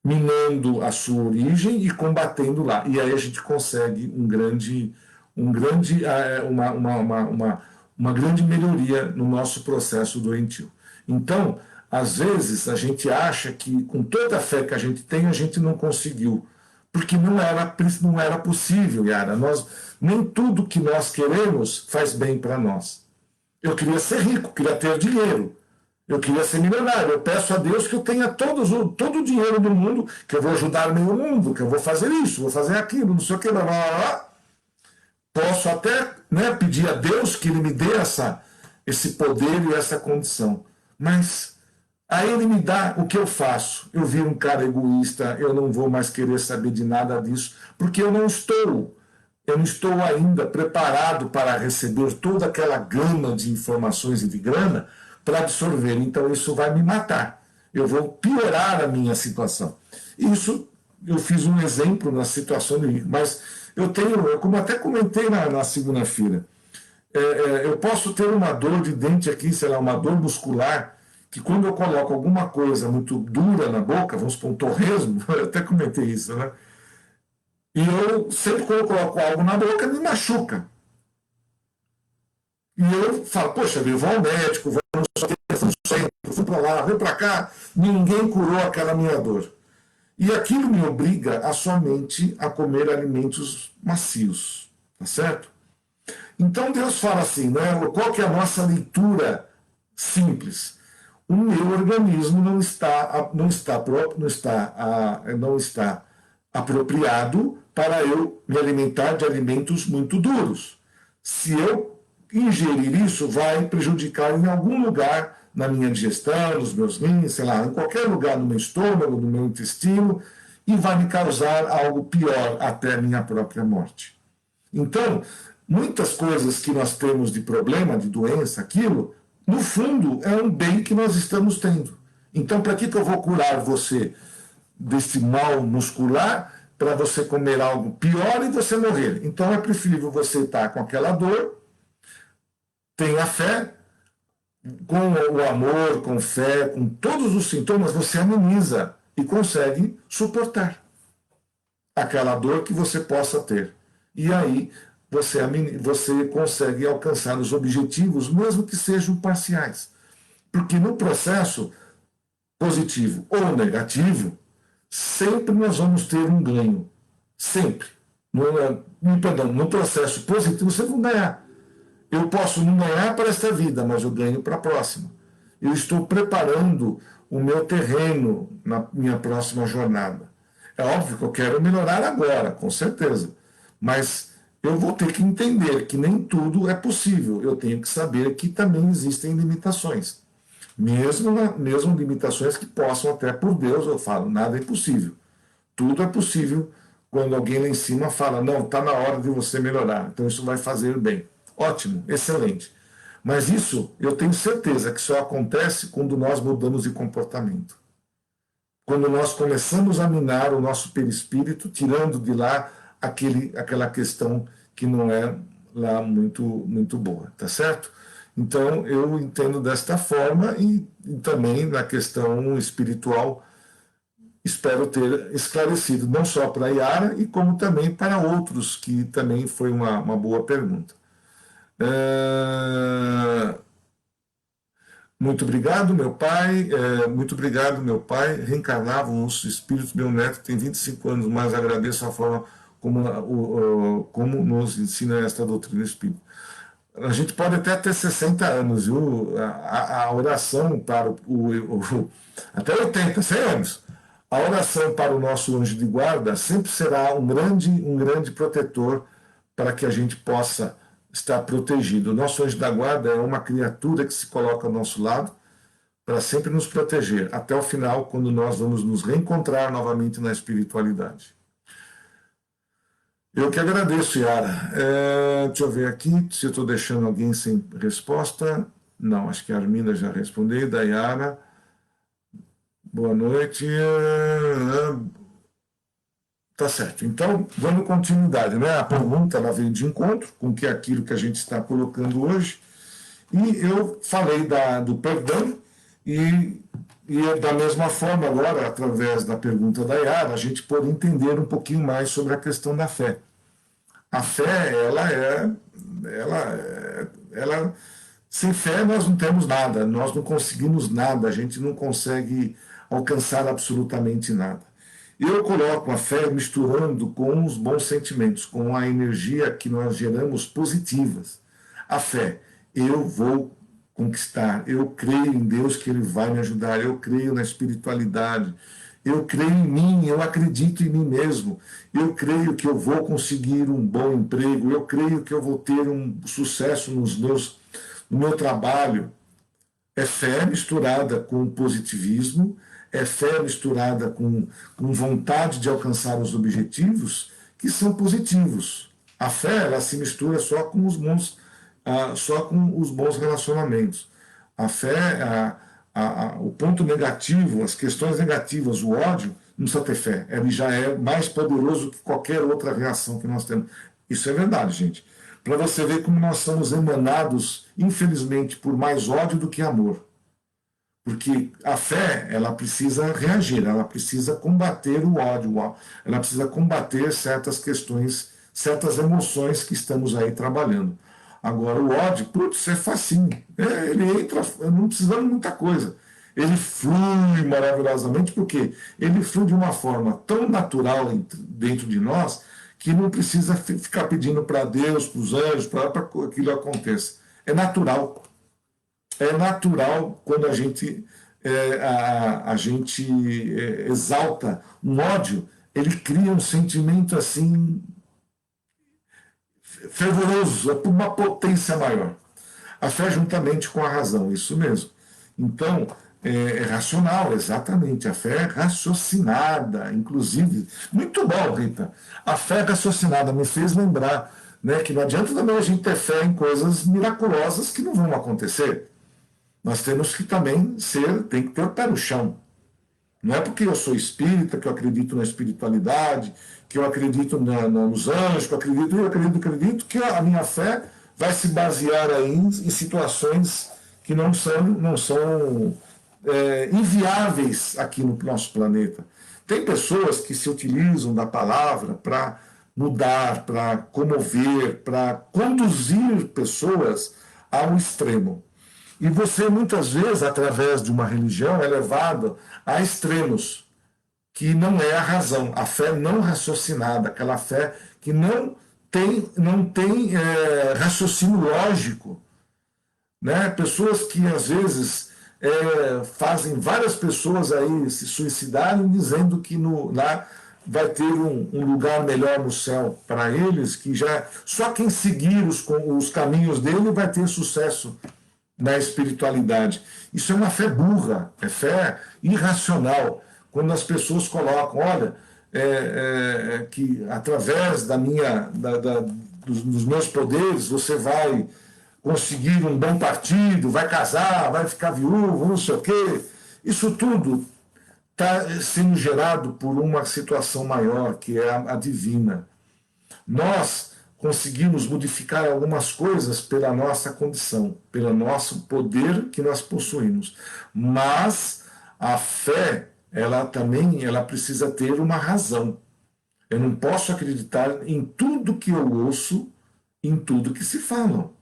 minando a sua origem e combatendo lá. E aí a gente consegue uma grande melhoria no nosso processo doentio. Então, às vezes, a gente acha que, com toda a fé que a gente não conseguiu, porque não era possível, Yara. Nem tudo que nós queremos faz bem para nós. Eu queria ser rico, queria ter dinheiro, eu queria ser milionário. Eu peço a Deus que eu tenha todo o dinheiro do mundo, que eu vou ajudar o meu mundo, que eu vou fazer isso, vou fazer aquilo, não sei o que, blá, blá, blá. Posso até, né, pedir a Deus que Ele me dê esse poder e essa condição. Mas aí Ele me dá, o que eu faço? Eu viro um cara egoísta, eu não vou mais querer saber de nada disso, porque eu não estou ainda preparado para receber toda aquela gama de informações e de grana para absorver. Então isso vai me matar. Eu vou piorar a minha situação. Isso, eu fiz um exemplo na situação de rico, mas como até comentei na segunda-feira, eu posso ter uma dor de dente aqui, sei lá, uma dor muscular, que quando eu coloco alguma coisa muito dura na boca, vamos supor um torresmo, eu até comentei isso, né? E eu, sempre quando eu coloco algo na boca, me machuca. E eu falo, poxa, eu vou ao médico, vou no centro, fui para lá, vou para cá, ninguém curou aquela minha dor. E aquilo me obriga a somente a comer alimentos macios, tá certo? Então Deus fala assim, né? Qual que é a nossa leitura simples? O meu organismo não está apropriado para eu me alimentar de alimentos muito duros. Se eu ingerir isso, vai prejudicar em algum lugar na minha digestão, nos meus rins, sei lá, em qualquer lugar no meu estômago, no meu intestino, e vai me causar algo pior, até a minha própria morte. Então, muitas coisas que nós temos de problema, de doença, aquilo, no fundo, é um bem que nós estamos tendo. Então, para que eu vou curar você desse mal muscular, para você comer algo pior e você morrer? Então, é preferível você estar com aquela dor, tenha fé, com o amor, com fé, com todos os sintomas, você ameniza e consegue suportar aquela dor que você possa ter. E aí você consegue alcançar os objetivos, mesmo que sejam parciais. Porque no processo positivo ou negativo, sempre nós vamos ter um ganho. Sempre. No processo positivo, você vai ganhar. Eu posso não ganhar para esta vida, mas eu ganho para a próxima. Eu estou preparando o meu terreno na minha próxima jornada. É óbvio que eu quero melhorar agora, com certeza. Mas eu vou ter que entender que nem tudo é possível. Eu tenho que saber que também existem limitações. Mesmo limitações que possam, até por Deus, eu falo, nada é impossível. Tudo é possível quando alguém lá em cima fala, não, está na hora de você melhorar. Então isso vai fazer bem. Ótimo, excelente. Mas isso eu tenho certeza que só acontece quando nós mudamos de comportamento. Quando nós começamos a minar o nosso perispírito, tirando de lá aquela questão que não é lá muito boa, tá certo? Então eu entendo desta forma e também na questão espiritual espero ter esclarecido, não só para a Yara, e como também para outros, que também foi uma boa pergunta. Muito obrigado, meu pai. Muito obrigado, meu pai. Reencarnavam os espíritos. Meu neto tem 25 anos, mas agradeço a forma como nos ensina esta doutrina espírita. A gente pode até ter 60 anos, viu? A oração para até 80, 100 anos. A oração para o nosso anjo de guarda sempre será um grande protetor para que a gente possa estar protegido. O nosso anjo da guarda é uma criatura que se coloca ao nosso lado para sempre nos proteger, até o final, quando nós vamos nos reencontrar novamente na espiritualidade. Eu que agradeço, Yara. Deixa eu ver aqui se eu estou deixando alguém sem resposta. Não, acho que a Arminda já respondeu. Da Yara. Boa noite. Tá certo. Então, dando continuidade, né? A pergunta ela veio de encontro com aquilo que a gente está colocando hoje. E eu falei do perdão e da mesma forma agora, através da pergunta da Yara, a gente pode entender um pouquinho mais sobre a questão da fé. A fé, sem fé nós não temos nada, nós não conseguimos nada, a gente não consegue alcançar absolutamente nada. Eu coloco a fé misturando com os bons sentimentos, com a energia que nós geramos positivas. A fé, eu vou conquistar, eu creio em Deus que Ele vai me ajudar, eu creio na espiritualidade, eu creio em mim, eu acredito em mim mesmo, eu creio que eu vou conseguir um bom emprego, eu creio que eu vou ter um sucesso no meu trabalho. É fé misturada com positivismo, é fé misturada com vontade de alcançar os objetivos que são positivos. A fé ela se mistura só com os bons relacionamentos. A fé, o ponto negativo, as questões negativas, o ódio, não precisa ter fé. Ele já é mais poderoso que qualquer outra reação que nós temos. Isso é verdade, gente. Para você ver como nós somos emanados, infelizmente, por mais ódio do que amor. Porque a fé, ela precisa reagir, ela precisa combater o ódio, ela precisa combater certas questões, certas emoções que estamos aí trabalhando. Agora, o ódio, putz, é facinho. Ele entra, não precisamos de muita coisa. Ele flui maravilhosamente, porque ele flui de uma forma tão natural dentro de nós, que não precisa ficar pedindo para Deus, para os anjos, para que aquilo aconteça. É natural. É natural quando a gente exalta um ódio, ele cria um sentimento assim fervoroso, é por uma potência maior. A fé juntamente com a razão, isso mesmo. Então, é racional, exatamente. A fé é raciocinada, inclusive. Muito bom, Rita. A fé raciocinada me fez lembrar, né, que não adianta também a gente ter fé em coisas miraculosas que não vão acontecer. Nós temos que também tem que ter o pé no chão. Não é porque eu sou espírita, que eu acredito na espiritualidade, que eu acredito nos anjos, que eu acredito que a minha fé vai se basear aí em situações que não são inviáveis aqui no nosso planeta. Tem pessoas que se utilizam da palavra para mudar, para comover, para conduzir pessoas ao extremo. E você, muitas vezes, através de uma religião, é levado a extremos, que não é a razão, a fé não raciocinada, aquela fé que não tem raciocínio lógico. Né? Pessoas que, às vezes, fazem várias pessoas aí se suicidarem, dizendo que lá vai ter um lugar melhor no céu para eles, que só quem seguir os caminhos dele vai ter sucesso na espiritualidade. Isso é uma fé burra, é fé irracional. Quando as pessoas colocam, olha, que através dos meus poderes você vai conseguir um bom partido, vai casar, vai ficar viúvo, não sei o quê. Isso tudo está sendo gerado por uma situação maior, que é a divina. Nós conseguimos modificar algumas coisas pela nossa condição, pelo nosso poder que nós possuímos. Mas a fé, ela precisa ter uma razão. Eu não posso acreditar em tudo que eu ouço, em tudo que se fala.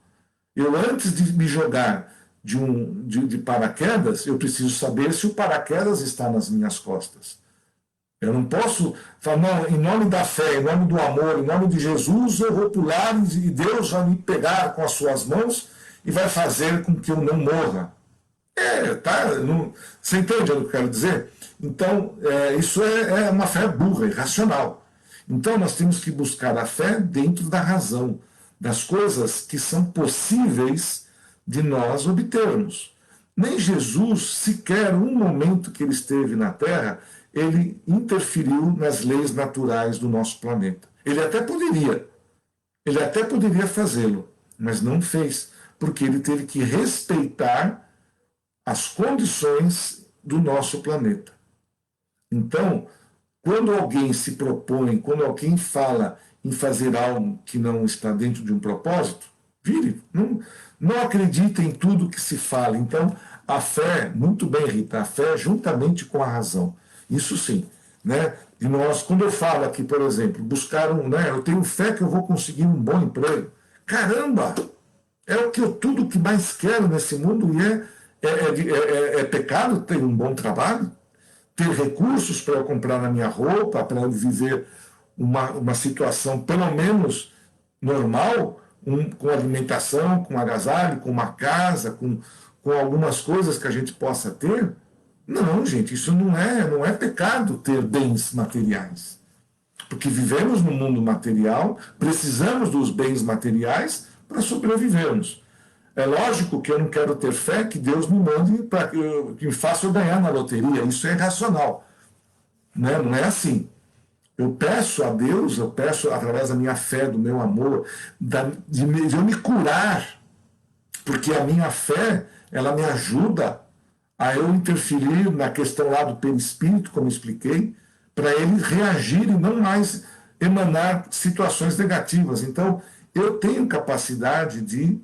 Eu, antes de me jogar de paraquedas, eu preciso saber se o paraquedas está nas minhas costas. Eu não posso falar, não, em nome da fé, em nome do amor, em nome de Jesus, eu vou pular e Deus vai me pegar com as suas mãos e vai fazer com que eu não morra. Tá? Não, você entende o que eu quero dizer? Então, isso é uma fé burra, irracional. Então, nós temos que buscar a fé dentro da razão, das coisas que são possíveis de nós obtermos. Nem Jesus, sequer um momento que ele esteve na Terra, ele interferiu nas leis naturais do nosso planeta. Ele até poderia fazê-lo, mas não fez, porque ele teve que respeitar as condições do nosso planeta. Então, quando alguém se propõe, quando alguém fala em fazer algo que não está dentro de um propósito, vire, não acredite em tudo que se fala. Então, a fé, muito bem, Rita, a fé juntamente com a razão. Isso sim, né? E nós, quando eu falo aqui, por exemplo, buscar eu tenho fé que eu vou conseguir um bom emprego. Caramba! É tudo que mais quero nesse mundo e é pecado ter um bom trabalho, ter recursos para eu comprar na minha roupa, para eu viver uma situação pelo menos normal, com alimentação, com agasalho, com uma casa, com algumas coisas que a gente possa ter. Não, gente, isso não é pecado ter bens materiais. Porque vivemos no mundo material, precisamos dos bens materiais para sobrevivermos. É lógico que eu não quero ter fé que Deus me mande para que me faça eu ganhar na loteria. Isso é irracional. Né? Não é assim. Eu peço a Deus, eu peço através da minha fé, do meu amor, de eu me curar, porque a minha fé, ela me ajuda a eu interferir na questão lá do perispírito, como expliquei, para ele reagir e não mais emanar situações negativas. Então, eu tenho capacidade de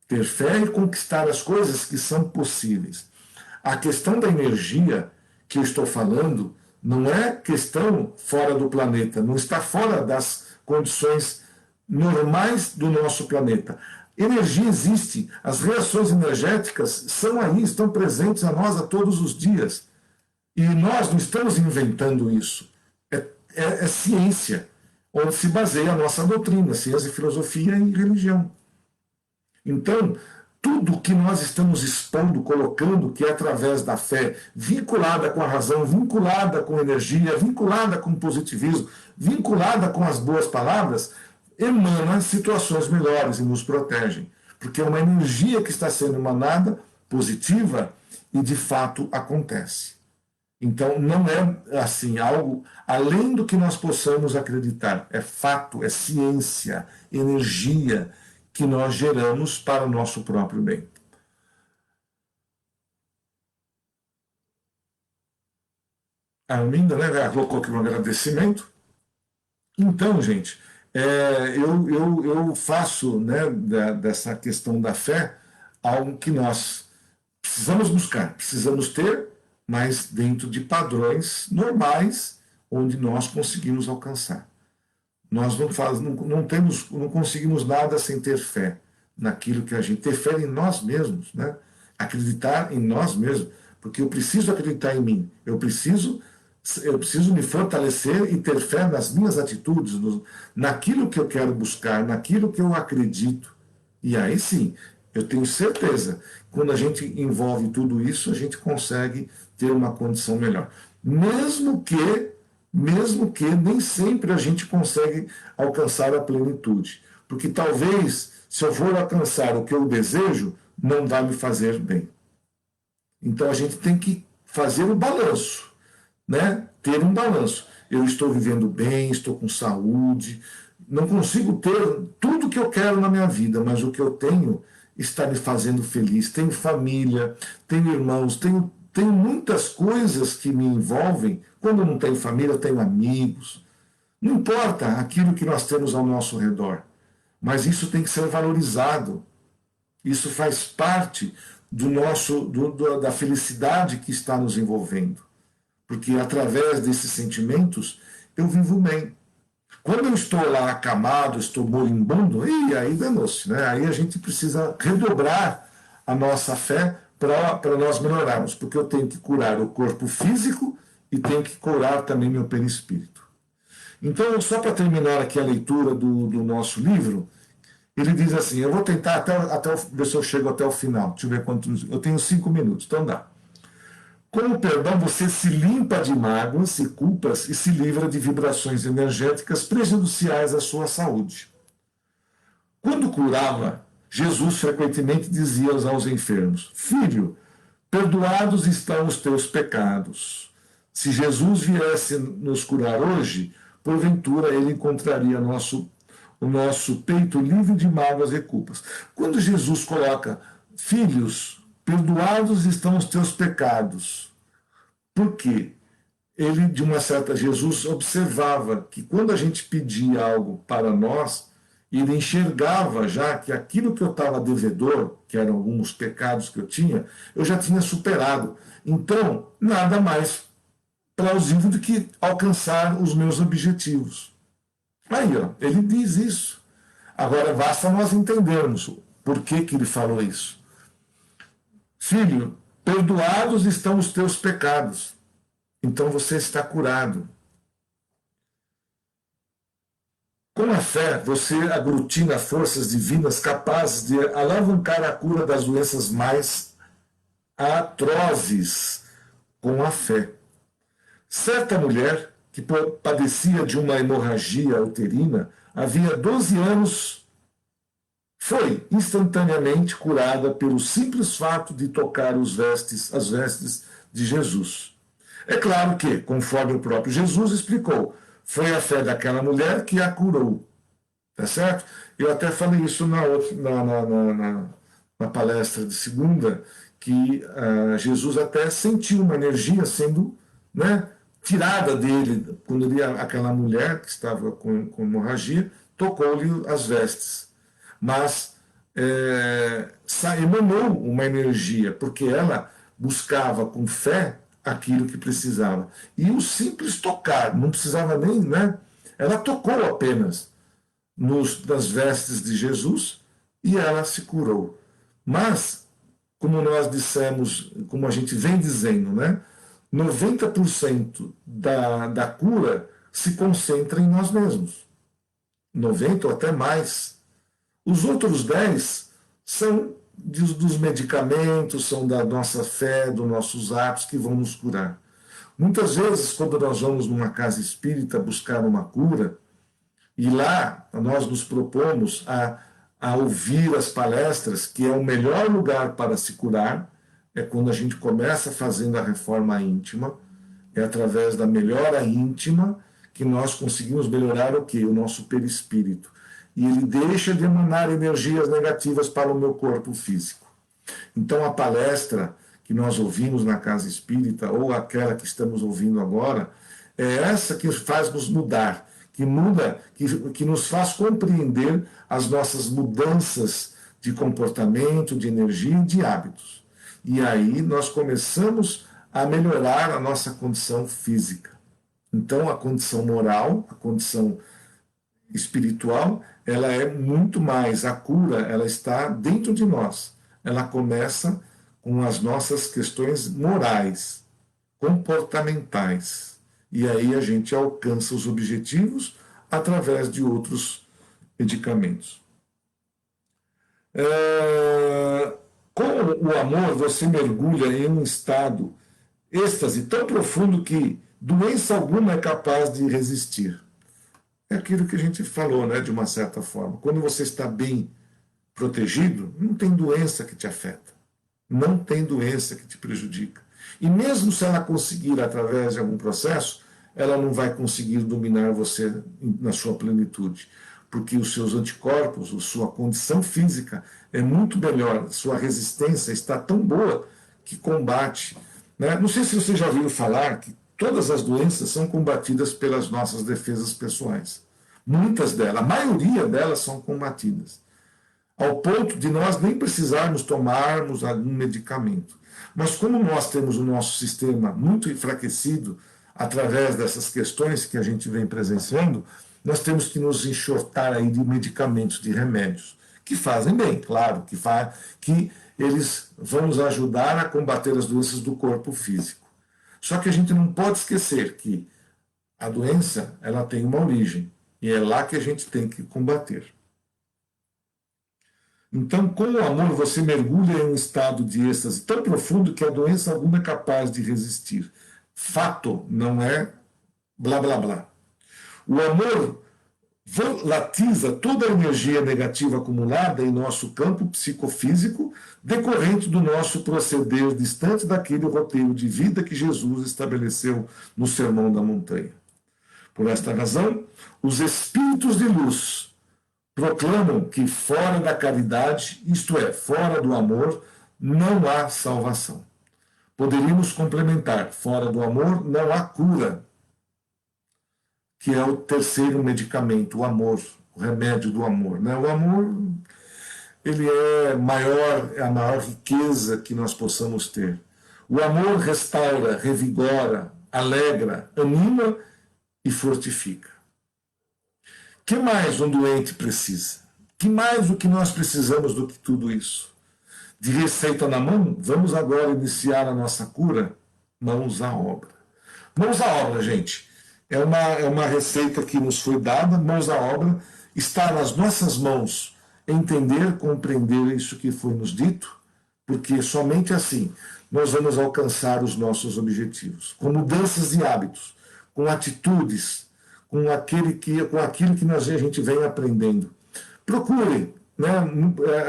ter fé e conquistar as coisas que são possíveis. A questão da energia que eu estou falando não é questão fora do planeta, não está fora das condições normais do nosso planeta. Energia existe, as reações energéticas são aí, estão presentes a nós a todos os dias. E nós não estamos inventando isso. É ciência, onde se baseia a nossa doutrina, ciência, filosofia e religião. Então, tudo que nós estamos expondo, colocando, que é através da fé, vinculada com a razão, vinculada com energia, vinculada com o positivismo, vinculada com as boas palavras, emana situações melhores e nos protegem. Porque é uma energia que está sendo emanada, positiva, e de fato acontece. Então, não é assim algo além do que nós possamos acreditar. É fato, é ciência, energia que nós geramos para o nosso próprio bem. A Arminda, né, colocou aqui um agradecimento. Então, gente, eu faço, né, dessa questão da fé algo que nós precisamos buscar, precisamos ter, mas dentro de padrões normais, onde nós conseguimos alcançar. Nós não conseguimos nada sem ter fé naquilo que a gente... Ter fé em nós mesmos, né? Acreditar em nós mesmos, porque eu preciso acreditar em mim, eu preciso me fortalecer e ter fé nas minhas atitudes, naquilo que eu quero buscar, naquilo que eu acredito. E aí sim, eu tenho certeza, quando a gente envolve tudo isso, a gente consegue ter uma condição melhor. Mesmo que nem sempre a gente consegue alcançar a plenitude. Porque talvez, se eu for alcançar o que eu desejo, não vai me fazer bem. Então a gente tem que fazer o balanço, né? Ter um balanço. Eu estou vivendo bem, estou com saúde, não consigo ter tudo que eu quero na minha vida, mas o que eu tenho está me fazendo feliz. Tenho família, tenho irmãos, tenho muitas coisas que me envolvem. Quando eu não tenho família, eu tenho amigos. Não importa aquilo que nós temos ao nosso redor, mas isso tem que ser valorizado. Isso faz parte da felicidade que está nos envolvendo. porque através desses sentimentos eu vivo bem. Quando eu estou lá acamado, estou moribundo, e aí danou-se, né? Aí a gente precisa redobrar a nossa fé para nós melhorarmos, porque eu tenho que curar o corpo físico e tenho que curar também meu perispírito. Então, só para terminar aqui a leitura do nosso livro, ele diz assim, eu vou tentar ver se eu chego até o final, deixa eu ver quantos, eu tenho 5 minutos, então dá. Com o perdão, você se limpa de mágoas e culpas e se livra de vibrações energéticas prejudiciais à sua saúde. Quando curava, Jesus frequentemente dizia aos enfermos: Filho, perdoados estão os teus pecados. Se Jesus viesse nos curar hoje, porventura ele encontraria o nosso peito livre de mágoas e culpas. Quando Jesus coloca: Filhos, perdoados estão os teus pecados. Por quê? Ele, de uma certa, Jesus observava que quando a gente pedia algo para nós, ele enxergava já que aquilo que eu estava devedor, que eram alguns pecados que eu já tinha superado. Então, nada mais plausível do que alcançar os meus objetivos. Aí, ó, ele diz isso. Agora, basta nós entendermos por que ele falou isso. Filho, perdoados estão os teus pecados. Então você está curado. Com a fé, você aglutina forças divinas capazes de alavancar a cura das doenças mais atrozes com a fé. Certa mulher que padecia de uma hemorragia uterina havia 12 anos foi instantaneamente curada pelo simples fato de tocar as vestes de Jesus. É claro que, conforme o próprio Jesus explicou, foi a fé daquela mulher que a curou. Tá certo? Eu até falei isso na palestra de segunda, que Jesus até sentiu uma energia sendo, né, tirada dele, quando aquela mulher que estava com hemorragia, tocou-lhe as vestes. Mas emanou uma energia, porque ela buscava com fé aquilo que precisava. E o simples tocar, não precisava nem, né? Ela tocou apenas nas vestes de Jesus e ela se curou. Mas, como nós dissemos, como a gente vem dizendo, né? 90% da cura se concentra em nós mesmos. 90% ou até mais. Os outros 10 são dos medicamentos, são da nossa fé, dos nossos atos que vão nos curar. Muitas vezes, quando nós vamos numa casa espírita buscar uma cura, e lá nós nos propomos a ouvir as palestras, que é o melhor lugar para se curar, é quando a gente começa fazendo a reforma íntima, é através da melhora íntima que nós conseguimos melhorar o quê? O nosso perispírito. E ele deixa de emanar energias negativas para o meu corpo físico. Então, a palestra que nós ouvimos na Casa Espírita, ou aquela que estamos ouvindo agora, é essa que faz nos mudar, que nos faz compreender as nossas mudanças de comportamento, de energia e de hábitos. E aí nós começamos a melhorar a nossa condição física. Então, a condição moral, a condição espiritual, ela é muito mais, a cura, ela está dentro de nós. Ela começa com as nossas questões morais, comportamentais. E aí a gente alcança os objetivos através de outros medicamentos. Com o amor, você mergulha em um estado êxtase tão profundo que doença alguma é capaz de resistir. É aquilo que a gente falou, né, de uma certa forma. Quando você está bem protegido, não tem doença que te afeta. Não tem doença que te prejudica. E mesmo se ela conseguir, através de algum processo, ela não vai conseguir dominar você na sua plenitude. Porque os seus anticorpos, a sua condição física é muito melhor, sua resistência está tão boa que combate. Né? Não sei se você já ouviu falar que todas as doenças são combatidas pelas nossas defesas pessoais. Muitas delas, a maioria delas são combatidas. ao ponto de nós nem precisarmos tomarmos algum medicamento. Mas como nós temos o nosso sistema muito enfraquecido através dessas questões que a gente vem presenciando, nós temos que nos enxotar aí de medicamentos, de remédios, que fazem bem, claro, que eles vão nos ajudar a combater as doenças do corpo físico. Só que a gente não pode esquecer que a doença, ela tem uma origem, e é lá que a gente tem que combater. Então, com o amor, você mergulha em um estado de êxtase tão profundo que a doença alguma é capaz de resistir. Fato, não é blá blá blá. O amor volatiza toda a energia negativa acumulada em nosso campo psicofísico, decorrente do nosso proceder distante daquele roteiro de vida que Jesus estabeleceu no Sermão da Montanha. Por esta razão, os espíritos de luz proclamam que fora da caridade, isto é, fora do amor, não há salvação. Poderíamos complementar, fora do amor não há cura, que é o terceiro medicamento, o amor, o remédio do amor. Né? O amor, ele é a maior riqueza que nós possamos ter. O amor restaura, revigora, alegra, anima e fortifica. O que mais um doente precisa? Que mais o que nós precisamos do que tudo isso? De receita na mão, vamos agora iniciar a nossa cura? Mãos à obra. Mãos à obra, gente. É uma receita que nos foi dada, mãos à obra. Está nas nossas mãos entender, compreender isso que foi nos dito, porque somente assim nós vamos alcançar os nossos objetivos. Com mudanças de hábitos, com atitudes, com aquilo que a gente vem aprendendo. Procurem, né?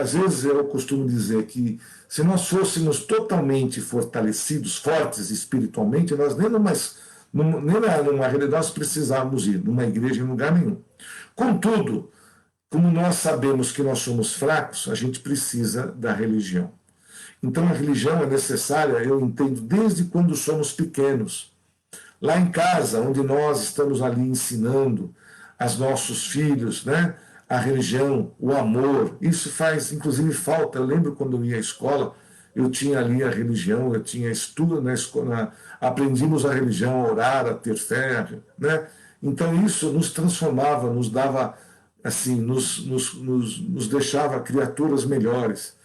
Às vezes eu costumo dizer que se nós fôssemos totalmente fortalecidos, fortes espiritualmente, nós nem numa realidade nós precisávamos ir, numa igreja em lugar nenhum. Contudo, como nós sabemos que nós somos fracos, a gente precisa da religião. Então a religião é necessária, eu entendo, desde quando somos pequenos. Lá em casa, onde nós estamos ali ensinando aos nossos filhos, né, a religião, o amor, isso faz inclusive falta. Eu lembro quando eu ia à escola, eu tinha ali a religião, eu tinha estudo na escola, aprendimos a religião, a orar, a ter fé, né? Então isso nos transformava, nos dava, assim, nos deixava criaturas melhores.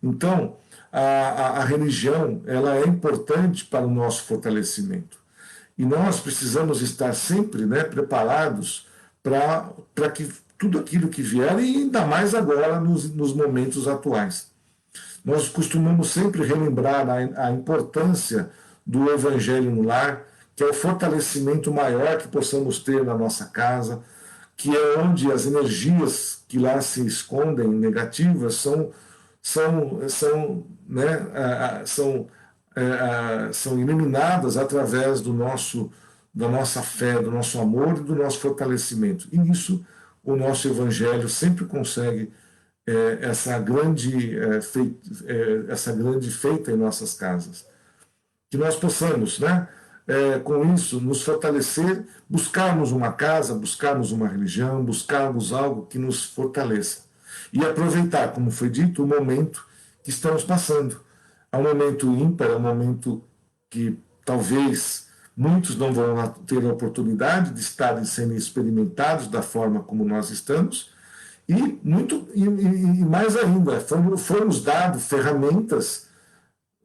Então, a religião, ela é importante para o nosso fortalecimento. E nós precisamos estar sempre, né, preparados para que tudo aquilo que vier, e ainda mais agora nos momentos atuais. Nós costumamos sempre relembrar a importância do Evangelho no lar, que é o fortalecimento maior que possamos ter na nossa casa, que é onde as energias que lá se escondem negativas são eliminadas através da nossa fé, do nosso amor e do nosso fortalecimento. E isso o nosso Evangelho sempre consegue essa grande feita em nossas casas. Que nós possamos, né, com isso, nos fortalecer, buscarmos uma casa, buscarmos uma religião, buscarmos algo que nos fortaleça. E aproveitar, como foi dito, o momento que estamos passando. É um momento ímpar, é um momento que talvez muitos não vão ter a oportunidade de estarem sendo experimentados da forma como nós estamos, e mais ainda, foram-nos dados ferramentas,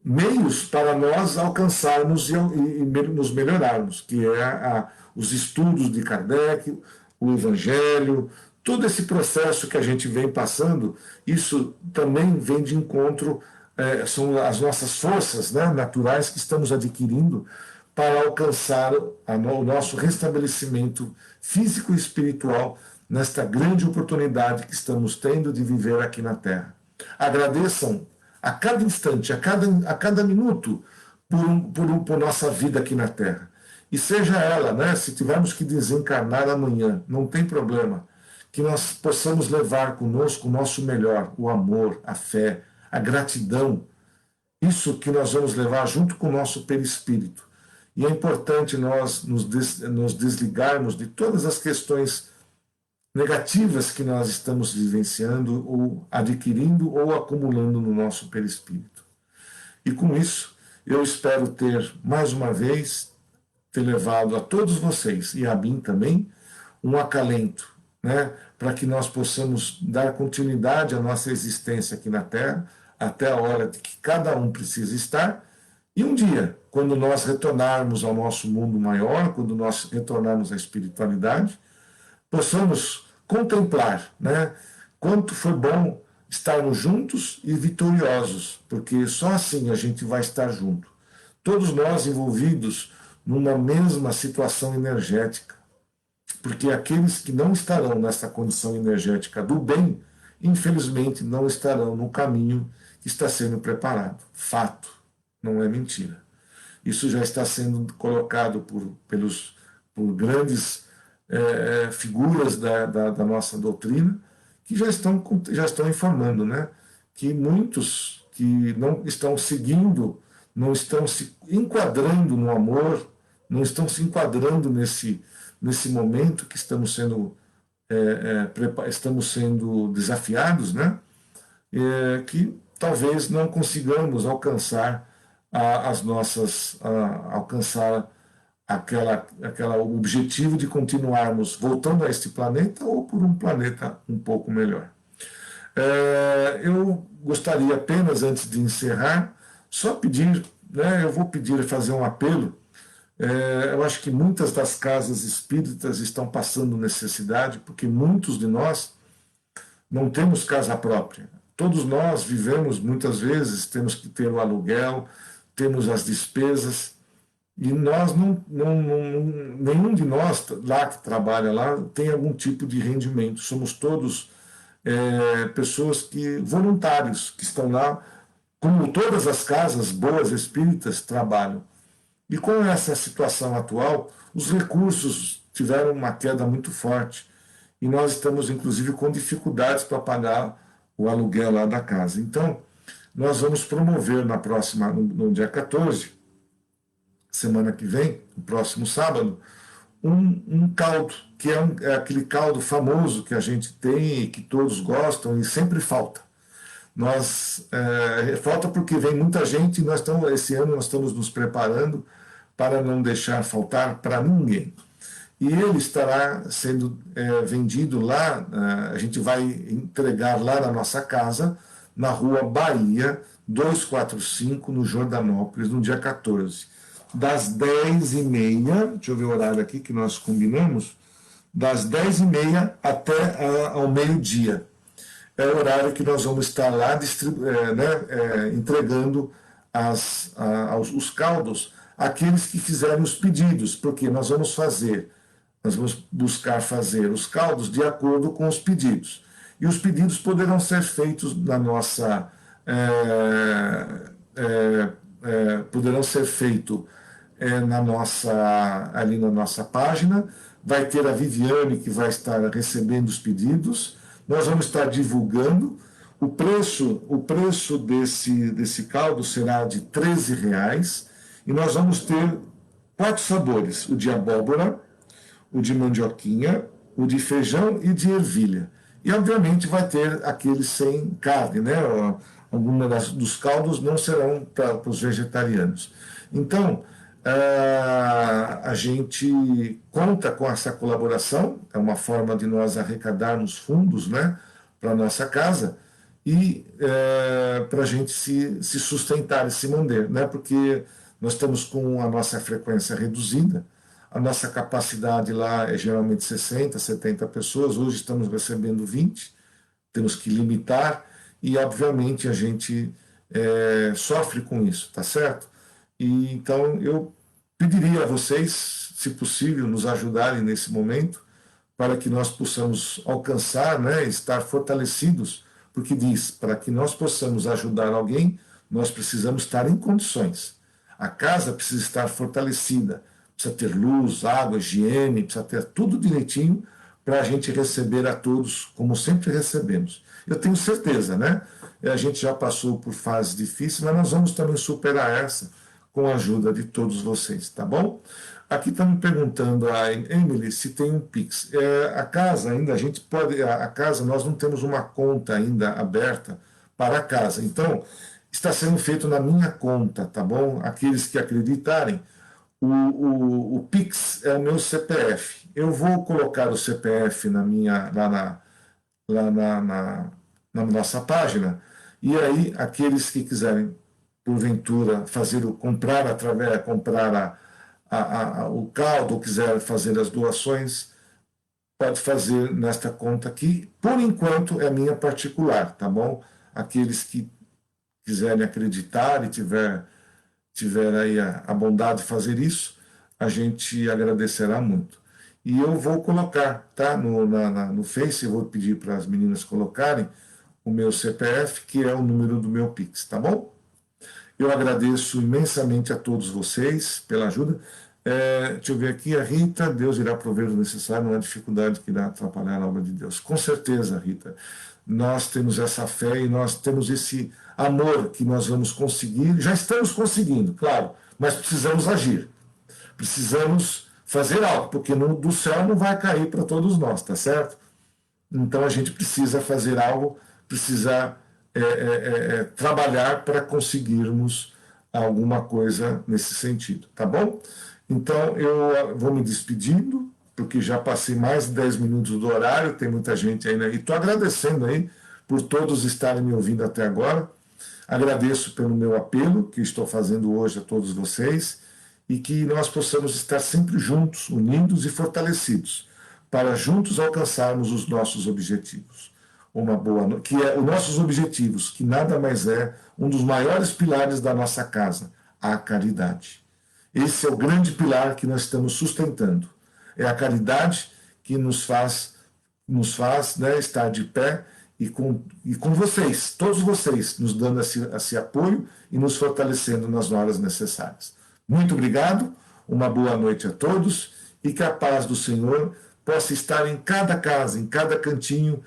meios para nós alcançarmos e nos melhorarmos, que é os estudos de Kardec, o Evangelho, todo esse processo que a gente vem passando. Isso também vem de encontro, são as nossas forças, né, naturais que estamos adquirindo para alcançar o nosso restabelecimento físico e espiritual nesta grande oportunidade que estamos tendo de viver aqui na Terra. Agradeçam a cada instante, a cada minuto, por nossa vida aqui na Terra. E seja ela, né, se tivermos que desencarnar amanhã, não tem problema, que nós possamos levar conosco o nosso melhor, o amor, a fé, a gratidão, isso que nós vamos levar junto com o nosso perispírito. E é importante nós nos desligarmos de todas as questões negativas que nós estamos vivenciando ou adquirindo ou acumulando no nosso perispírito. E com isso, eu espero ter, mais uma vez, ter levado a todos vocês, e a mim também, um acalento, né, para que nós possamos dar continuidade à nossa existência aqui na Terra, até a hora de que cada um precisa estar, e um dia, quando nós retornarmos ao nosso mundo maior, quando nós retornarmos à espiritualidade, possamos contemplar, né, quanto foi bom estarmos juntos e vitoriosos, porque só assim a gente vai estar junto. Todos nós envolvidos numa mesma situação energética, porque aqueles que não estarão nessa condição energética do bem, infelizmente não estarão no caminho que está sendo preparado. Fato, não é mentira. Isso já está sendo colocado por grandes figuras da nossa doutrina, que já estão informando, né, que muitos que não estão seguindo, não estão se enquadrando no amor, não estão se enquadrando nesse momento que estamos sendo desafiados, né, que talvez não consigamos alcançar alcançar aquela objetivo de continuarmos voltando a este planeta ou por um planeta um pouco melhor. Eu gostaria apenas, antes de encerrar, só pedir, né, eu vou pedir, fazer um apelo. Eu acho que muitas das casas espíritas estão passando necessidade, porque muitos de nós não temos casa própria. Todos nós vivemos, muitas vezes, temos que ter o aluguel, temos as despesas, e nós nenhum de nós lá que trabalha lá tem algum tipo de rendimento. Somos todos pessoas voluntários que estão lá, como todas as casas boas espíritas trabalham. E com essa situação atual, os recursos tiveram uma queda muito forte. E nós estamos, inclusive, com dificuldades para pagar o aluguel lá da casa. Então, nós vamos promover no dia 14, semana que vem, no próximo sábado, um caldo, que é aquele caldo famoso que a gente tem e que todos gostam e sempre falta. Falta porque vem muita gente e esse ano nós estamos nos preparando para não deixar faltar para ninguém. E ele estará sendo vendido lá, a gente vai entregar lá na nossa casa, na rua Bahia, 245, no Jordanópolis, no dia 14. Das 10h30, deixa eu ver o horário aqui que nós combinamos, das 10h30 até ao meio-dia. É o horário que nós vamos estar lá entregando os caldos àqueles que fizerem os pedidos, porque nós vamos buscar fazer os caldos de acordo com os pedidos. E os pedidos poderão ser feitos ali na nossa página. Vai ter a Viviane que vai estar recebendo os pedidos. Nós vamos estar divulgando. O preço desse caldo será de R$13, e nós vamos ter 4 sabores: o de abóbora, o de mandioquinha, o de feijão e de ervilha. E, obviamente, vai ter aqueles sem carne, né? Alguns dos caldos não serão para os vegetarianos. Então, a gente conta com essa colaboração, é uma forma de nós arrecadarmos fundos, né, para a nossa casa e para a gente se sustentar e se manter, né, porque nós estamos com a nossa frequência reduzida, a nossa capacidade lá é geralmente 60, 70 pessoas, hoje estamos recebendo 20, temos que limitar e, obviamente, a gente sofre com isso, tá certo? E, então, eu pediria a vocês, se possível, nos ajudarem nesse momento, para que nós possamos alcançar, né, estar fortalecidos, porque diz, para que nós possamos ajudar alguém, nós precisamos estar em condições. A casa precisa estar fortalecida, precisa ter luz, água, higiene, precisa ter tudo direitinho para a gente receber a todos como sempre recebemos. Eu tenho certeza, né? A gente já passou por fases difíceis, mas nós vamos também superar essa com a ajuda de todos vocês, tá bom? Aqui está me perguntando a Emily se tem um Pix. A casa ainda, a gente pode, a casa, nós não temos uma conta ainda aberta para a casa. Então, está sendo feito na minha conta, tá bom? Aqueles que acreditarem, o Pix é o meu CPF. Eu vou colocar o CPF lá na nossa página, e aí aqueles que quiserem, porventura, comprar o caldo, ou quiser fazer as doações, pode fazer nesta conta aqui. Por enquanto é minha particular, tá bom? Aqueles que quiserem acreditar e tiver aí a bondade de fazer isso, a gente agradecerá muito. E eu vou colocar, tá? No Face, eu vou pedir para as meninas colocarem o meu CPF, que é o número do meu Pix, tá bom? Eu agradeço imensamente a todos vocês pela ajuda. Deixa eu ver aqui, a Rita, Deus irá prover o necessário, não há dificuldade que irá atrapalhar a obra de Deus. Com certeza, Rita, nós temos essa fé e nós temos esse amor que nós vamos conseguir, já estamos conseguindo, claro, mas precisamos agir, precisamos fazer algo, porque do céu não vai cair para todos nós, tá certo? Então a gente precisa fazer algo, precisa trabalhar para conseguirmos alguma coisa nesse sentido, tá bom? Então eu vou me despedindo, porque já passei mais de 10 minutos do horário, tem muita gente ainda aí. Estou agradecendo aí por todos estarem me ouvindo até agora. Agradeço pelo meu apelo que estou fazendo hoje a todos vocês e que nós possamos estar sempre juntos, unidos e fortalecidos, para juntos alcançarmos os nossos objetivos. Uma boa que é os nossos objetivos, que nada mais é um dos maiores pilares da nossa casa, a caridade. Esse é o grande pilar que nós estamos sustentando. É a caridade que nos faz né, estar de pé e com vocês, todos vocês, nos dando esse apoio e nos fortalecendo nas horas necessárias. Muito obrigado, uma boa noite a todos e que a paz do Senhor possa estar em cada casa, em cada cantinho,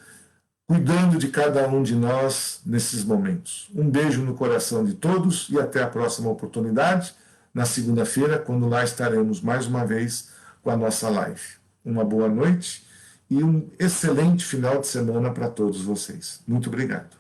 cuidando de cada um de nós nesses momentos. Um beijo no coração de todos e até a próxima oportunidade, na segunda-feira, quando lá estaremos mais uma vez com a nossa live. Uma boa noite e um excelente final de semana para todos vocês. Muito obrigado.